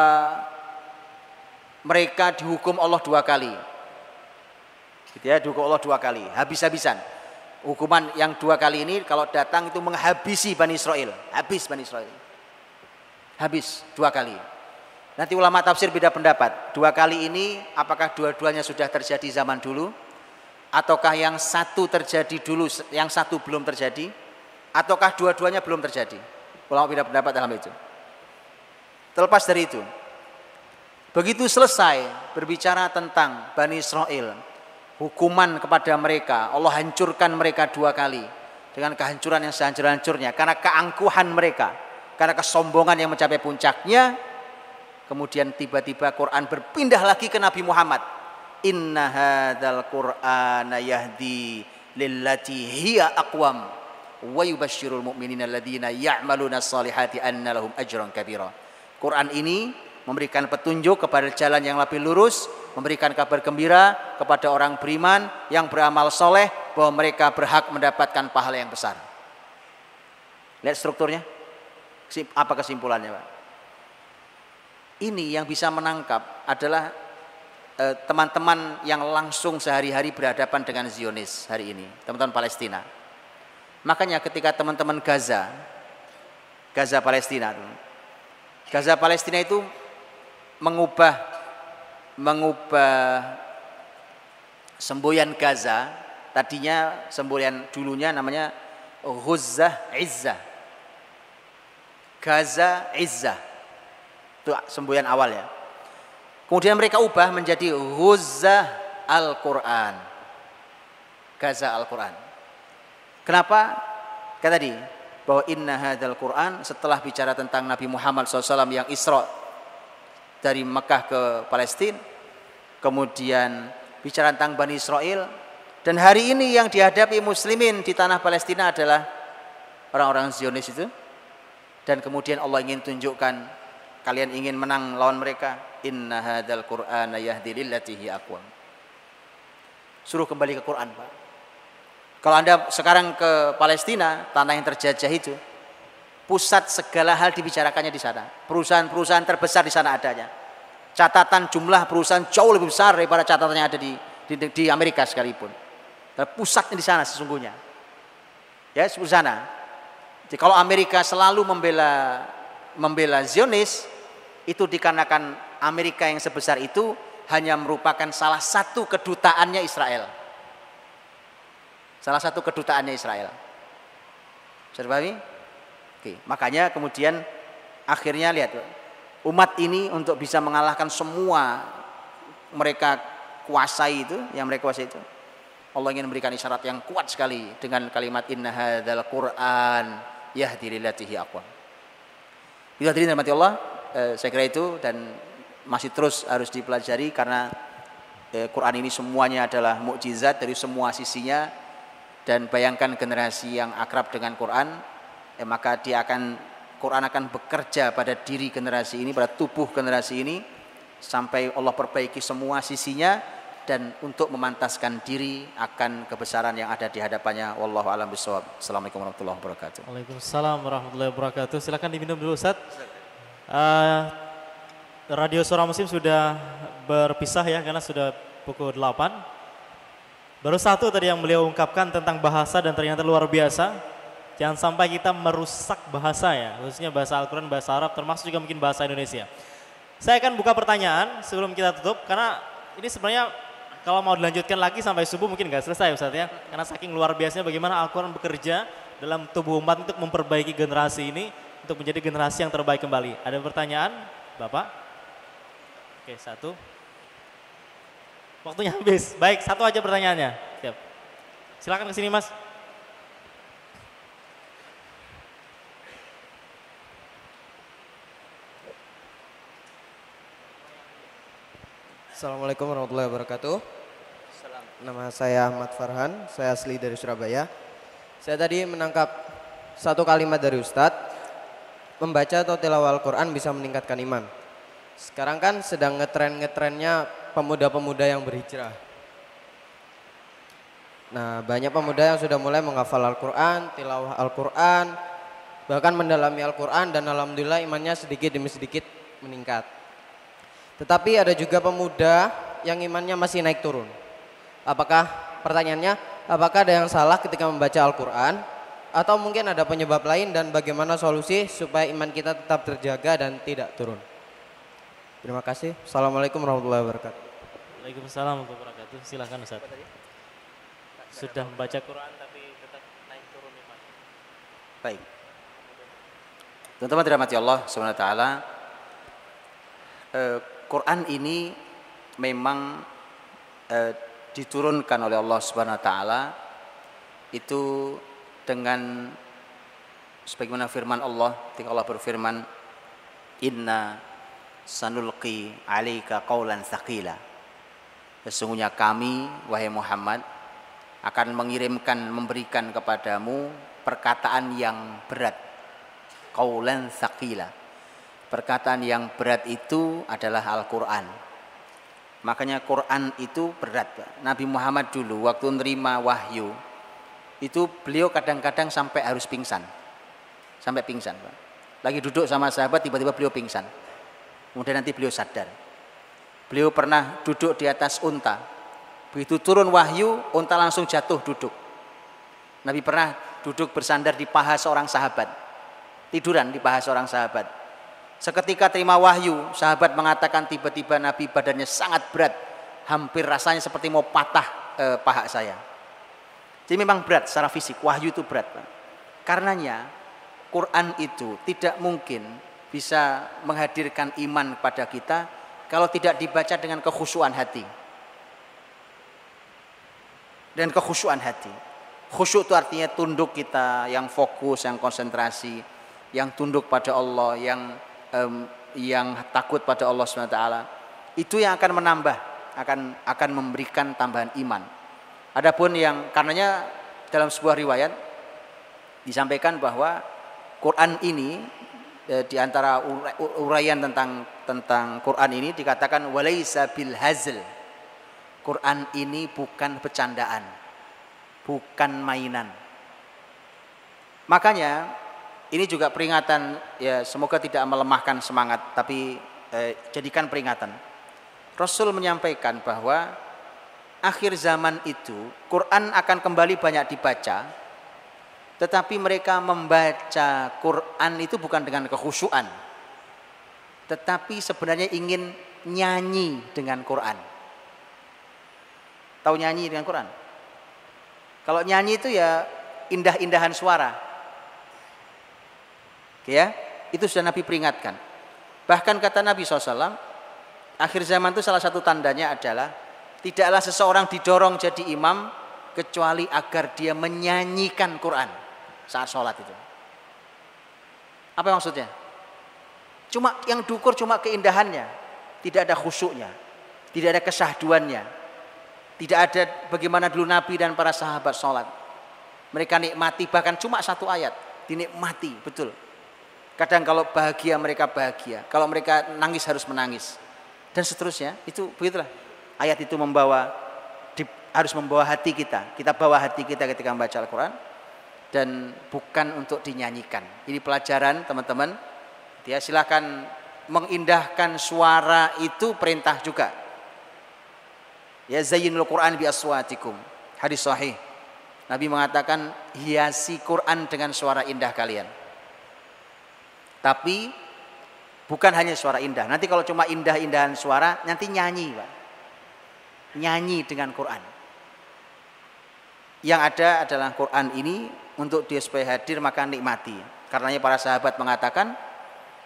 S1: mereka dihukum Allah 2 kali. Gitu ya, dihukum Allah 2 kali, habis-habisan. Hukuman yang 2 kali ini kalau datang itu menghabisi Bani Israel, habis Bani Israel. Habis 2 kali. Nanti ulama tafsir beda pendapat. 2 kali ini apakah dua-duanya sudah terjadi zaman dulu, ataukah yang satu terjadi dulu, yang satu belum terjadi, ataukah dua-duanya belum terjadi? Ulama beda pendapat dalam itu. Terlepas dari itu, begitu selesai berbicara tentang Bani Israel, hukuman kepada mereka, Allah hancurkan mereka 2 kali dengan kehancuran yang sehancur-hancurnya karena keangkuhan mereka, karena kesombongan yang mencapai puncaknya. Kemudian tiba-tiba Quran berpindah lagi ke Nabi Muhammad. Inna hadzal Qur'ana yahdi lillati hiya aqwam wa yubashshirul mu'minina alladzina ya'maluna shalihati anna lahum ajran kabira. Quran ini memberikan petunjuk kepada jalan yang lebih lurus, memberikan kabar gembira kepada orang beriman yang beramal soleh bahwa mereka berhak mendapatkan pahala yang besar. Lihat strukturnya. Apa kesimpulannya, Pak? Ini yang bisa menangkap adalah teman-teman yang langsung sehari-hari berhadapan dengan Zionis hari ini, teman-teman Palestina. Makanya ketika teman-teman Gaza Palestina itu mengubah semboyan Gaza, tadinya semboyan dulunya namanya Ghuzzah Izzah, Gaza Izzah, itu semboyan awal ya. Kemudian mereka ubah menjadi Ghuzzah Al-Quran, Gaza Al-Quran. Kenapa? Kata tadi bahwa inna hadzal Quran, setelah bicara tentang Nabi Muhammad SAW yang Isra dari Mekah ke Palestina, kemudian bicara tentang Bani Israel, dan hari ini yang dihadapi muslimin di tanah Palestina adalah orang-orang Zionis itu. Dan kemudian Allah ingin tunjukkan, kalian ingin menang lawan mereka, inna hadzal Qur'ana yahdi lillati hiya aqwam. Suruh kembali ke Quran, Pak. Kalau Anda sekarang ke Palestina, tanah yang terjajah itu, pusat segala hal dibicarakannya di sana. Perusahaan-perusahaan terbesar di sana adanya. Catatan jumlah perusahaan jauh lebih besar daripada catatan yang ada di Amerika sekalipun. Dan pusatnya di sana sesungguhnya. Ya, di sana. Jadi kalau Amerika selalu membela Zionis, itu dikarenakan Amerika yang sebesar itu hanya merupakan salah satu kedutaannya Israel. Salah satu kedutaannya Israel. Bisa dipahami? Oke, makanya kemudian akhirnya lihat, umat ini untuk bisa mengalahkan semua mereka kuasai itu, yang mereka kuasai itu, Allah ingin memberikan isyarat yang kuat sekali dengan kalimat inna hadzal Qur'an yahdi lillati hiya aqwam. Bila hadirin rahmati Allah, saya kira itu, dan masih terus harus dipelajari karena Quran ini semuanya adalah mukjizat dari semua sisinya. Dan bayangkan generasi yang akrab dengan Quran, maka Quran akan bekerja pada diri generasi ini, pada tubuh generasi ini, sampai Allah perbaiki semua sisinya dan untuk memantaskan diri akan kebesaran yang ada di hadapannya. Wallahu a'lam bishawab. Assalamualaikum warahmatullahi wabarakatuh.
S2: Waalaikumsalam warahmatullahi wabarakatuh. Silakan diminum dulu, Ustaz. Radio Suara Muslim sudah berpisah ya, karena sudah pukul 8. Baru satu tadi yang beliau ungkapkan tentang bahasa dan ternyata luar biasa. Jangan sampai kita merusak bahasa ya, khususnya bahasa Al-Quran, bahasa Arab, termasuk juga mungkin bahasa Indonesia. Saya akan buka pertanyaan sebelum kita tutup, karena ini sebenarnya kalau mau dilanjutkan lagi sampai subuh mungkin nggak selesai Ustaz ya. Karena saking luar biasanya bagaimana Al-Quran bekerja dalam tubuh umat untuk memperbaiki generasi ini, untuk menjadi generasi yang terbaik kembali. Ada pertanyaan, Bapak? Oke, satu. Waktunya habis. Baik, satu aja pertanyaannya. Siap. Silakan ke sini Mas.
S3: Assalamualaikum warahmatullahi wabarakatuh. Nama saya Ahmad Farhan, saya asli dari Surabaya. Saya tadi menangkap satu kalimat dari Ustadz, membaca atau tilawah Al-Quran bisa meningkatkan iman. Sekarang kan sedang ngetrennya pemuda-pemuda yang berhijrah. Nah, banyak pemuda yang sudah mulai menghafal Al-Quran, tilawah Al-Quran, bahkan mendalami Al-Quran, dan alhamdulillah imannya sedikit demi sedikit meningkat. Tetapi ada juga pemuda yang imannya masih naik turun. Pertanyaannya, apakah ada yang salah ketika membaca Al-Quran? Atau mungkin ada penyebab lain, dan bagaimana solusi supaya iman kita tetap terjaga dan tidak turun? Terima kasih. Assalamualaikum warahmatullahi wabarakatuh.
S2: Waalaikumsalam warahmatullahi wabarakatuh. Silakan Ustaz. Sudah membaca Quran tapi tetap naik turun iman.
S1: Baik. Teman-teman dirahmati Allah Subhanahu wa taala. Quran ini memang diturunkan oleh Allah Subhanahu wa taala itu dengan sebagaimana firman Allah, ketika Allah berfirman, "Inna sanulqi 'alaika qaulan tsaqila." Sesungguhnya kami wahai Muhammad akan memberikan kepadamu perkataan yang berat. Qaulan tsaqila. Perkataan yang berat itu adalah Al-Quran. Makanya Quran itu berat. Nabi Muhammad dulu waktu menerima wahyu itu beliau kadang-kadang sampai harus pingsan. Sampai pingsan. Lagi duduk sama sahabat tiba-tiba beliau pingsan. Kemudian nanti beliau sadar. Beliau pernah duduk di atas unta. Begitu turun wahyu, unta langsung jatuh duduk. Nabi pernah duduk bersandar di paha seorang sahabat. Tiduran di paha seorang sahabat. Seketika terima wahyu, sahabat mengatakan tiba-tiba Nabi badannya sangat berat, hampir rasanya seperti mau patah paha saya. Jadi memang berat secara fisik, wahyu itu berat. Karenanya Quran itu tidak mungkin bisa menghadirkan iman pada kita kalau tidak dibaca dengan kekhusyuan hati. Dan kekhusyuan hati. Khusyuk itu artinya tunduk kita, yang fokus, yang konsentrasi, yang tunduk pada Allah, yang takut pada Allah SWT, itu yang akan menambah, akan memberikan tambahan iman. Adapun yang karenanya dalam sebuah riwayat disampaikan bahwa Quran ini di antara uraian tentang Quran ini dikatakan walaisa bil hazl. Quran ini bukan bercandaan, bukan mainan. Makanya ini juga peringatan, ya semoga tidak melemahkan semangat, tapi jadikan peringatan. Rasul menyampaikan bahwa akhir zaman itu Quran akan kembali banyak dibaca, tetapi mereka membaca Quran itu bukan dengan kekhusyuan, tetapi sebenarnya ingin nyanyi dengan Quran. Tahu nyanyi dengan Quran? Kalau nyanyi itu ya indah-indahan suara. Ya, itu sudah Nabi peringatkan. Bahkan kata Nabi SAW, akhir zaman itu salah satu tandanya adalah tidaklah seseorang didorong jadi imam kecuali agar dia menyanyikan Quran saat sholat itu. Apa maksudnya? Cuma yang diukur cuma keindahannya, tidak ada khusyuknya, tidak ada kesahduannya, tidak ada bagaimana dulu Nabi dan para sahabat sholat. Mereka nikmati bahkan cuma satu ayat, dinikmati betul. Kadang kalau bahagia mereka bahagia, kalau mereka nangis harus menangis, dan seterusnya. Itu begitulah. Ayat itu harus membawa hati kita. Kita bawa hati kita ketika membaca Al-Quran, dan bukan untuk dinyanyikan. Ini pelajaran teman-teman. Ya, silakan mengindahkan suara itu perintah juga. Ya zayyinul Quran bi aswatikum. Hadis sahih. Nabi mengatakan hiasi Quran dengan suara indah kalian. Tapi bukan hanya suara indah. Nanti kalau cuma indah-indahan suara, nanti nyanyi, Pak. Nyanyi dengan Quran. Yang ada adalah Quran ini untuk dia supaya hadir maka nikmati. Karenanya para sahabat mengatakan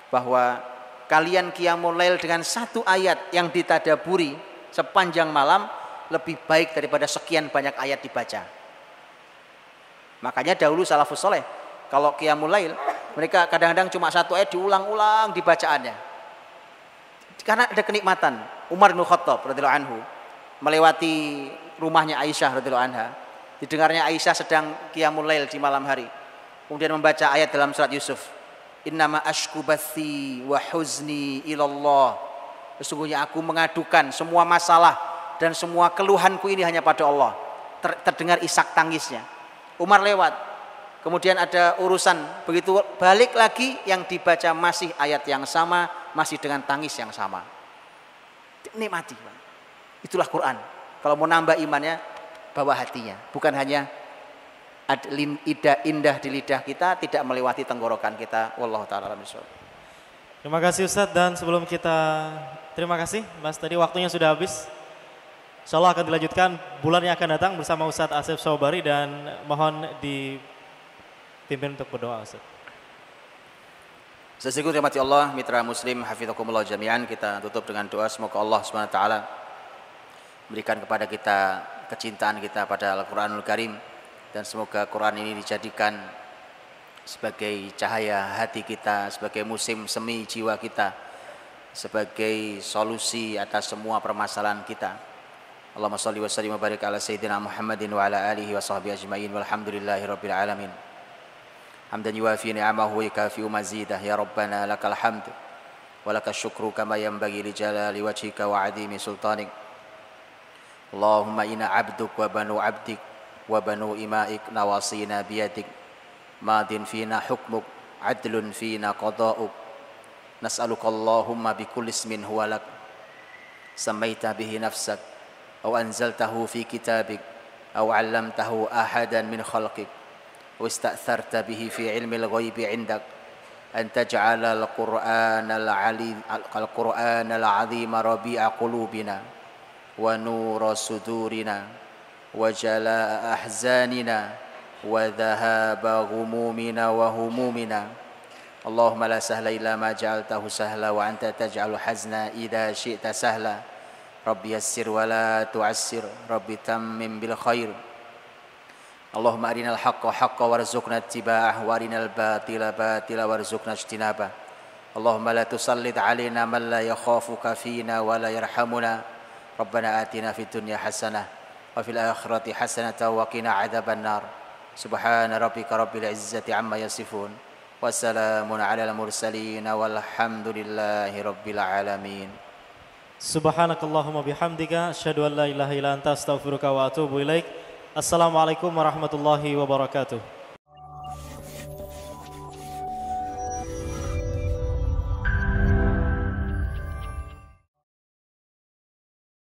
S1: bahwa kalian qiyamul lail dengan satu ayat yang ditadaburi sepanjang malam lebih baik daripada sekian banyak ayat dibaca. Makanya dahulu salafus soleh kalau qiyamul lail mereka kadang-kadang cuma satu ayat diulang-ulang dibacaannya. Karena ada kenikmatan. Umar bin Khattab radhiyallahu anhu melewati rumahnya Aisyah radhiyallahu anha. Didengarnya Aisyah sedang qiyamul lail di malam hari. Kemudian membaca ayat dalam surat Yusuf. Innama ashku bathi wa huzni ilallah. Sesungguhnya aku mengadukan semua masalah dan semua keluhanku ini hanya pada Allah. Terdengar isak tangisnya. Umar lewat. Kemudian ada urusan. Begitu balik lagi yang dibaca masih ayat yang sama. Masih dengan tangis yang sama. Nikmati. Itulah Quran. Kalau mau nambah imannya, bawa hatinya. Bukan hanya indah di lidah kita, tidak melewati tenggorokan kita. Wallahu ta'ala a'lam bishawab.
S2: Terima kasih Ustadz, dan sebelum kita terima kasih Mas, tadi waktunya sudah habis. Insyaallah akan dilanjutkan bulan yang akan datang bersama Ustadz Asep Sobari, dan mohon dipimpin untuk berdoa Ustadz.
S1: Sesungguhnya dirahmati Allah, mitra muslim hafizakumullah jami'an, kita tutup dengan doa semoga Allah Subhanahu wa taala berikan kepada kita kecintaan kita pada Al-Quranul Karim, dan semoga Quran ini dijadikan sebagai cahaya hati kita, sebagai musim semi jiwa kita, sebagai solusi atas semua permasalahan kita. Allahumma shalli wa sallim wa barik ala sayyidina Muhammadin wa ala alihi wa sahbihi ajma'in walhamdulillahi rabbil alamin. Hamdan yuwafi ni'amahu wa yukafi'u mazidah, ya Rabbana lakal hamd wa lakal syukru kama yanbaghi li jalali wajhika wa 'azimi sultanik. Allahumma inna abduk wa banu abdik wa banu imaik nawasina biyadik madin fina hukmuk adlun fina qada'uk nas'aluka Allahumma bikulli ismin huwa lak samaita bihi nafsak aw anzaltahu fi kitabik aw 'allamtahu ahadan min khalqik wa ista'tharta bihi fi ilmil ghaibi 'indak an taj'ala al-Qur'ana al-'azima rabi'a qulubina wa nura sudurina wa jalaa ahzanina wa dhahaba ghumumina wa humumina. Allahumma la sahla illa ma ja'altahu sahla wa anta taj'alul hazna idza syi'ta sahla. Rabbi yassir wa la tu'assir, Rabbi tammim bil khair. Allahumma arinal haqqa haqqa warzuqna ittiba'ah wa arinal batila batila warzuqna ijtinabah. Allahumma la tusallit alaina man la yakhafuka fina wa la yarhamuna. Rabbana atina fid dunya hasanah wa fil akhirati hasanah wa qina adzaban nar. Subhana rabbika rabbil izzati amma yasifun wa salamun alal mursalin walhamdulillahi rabbil alamin.
S2: Subhanakallahumma bihamdika asyhadu an la ilaha illa anta astaghfiruka wa atubu ilaik. Assalamualaikum warahmatullahi wabarakatuh.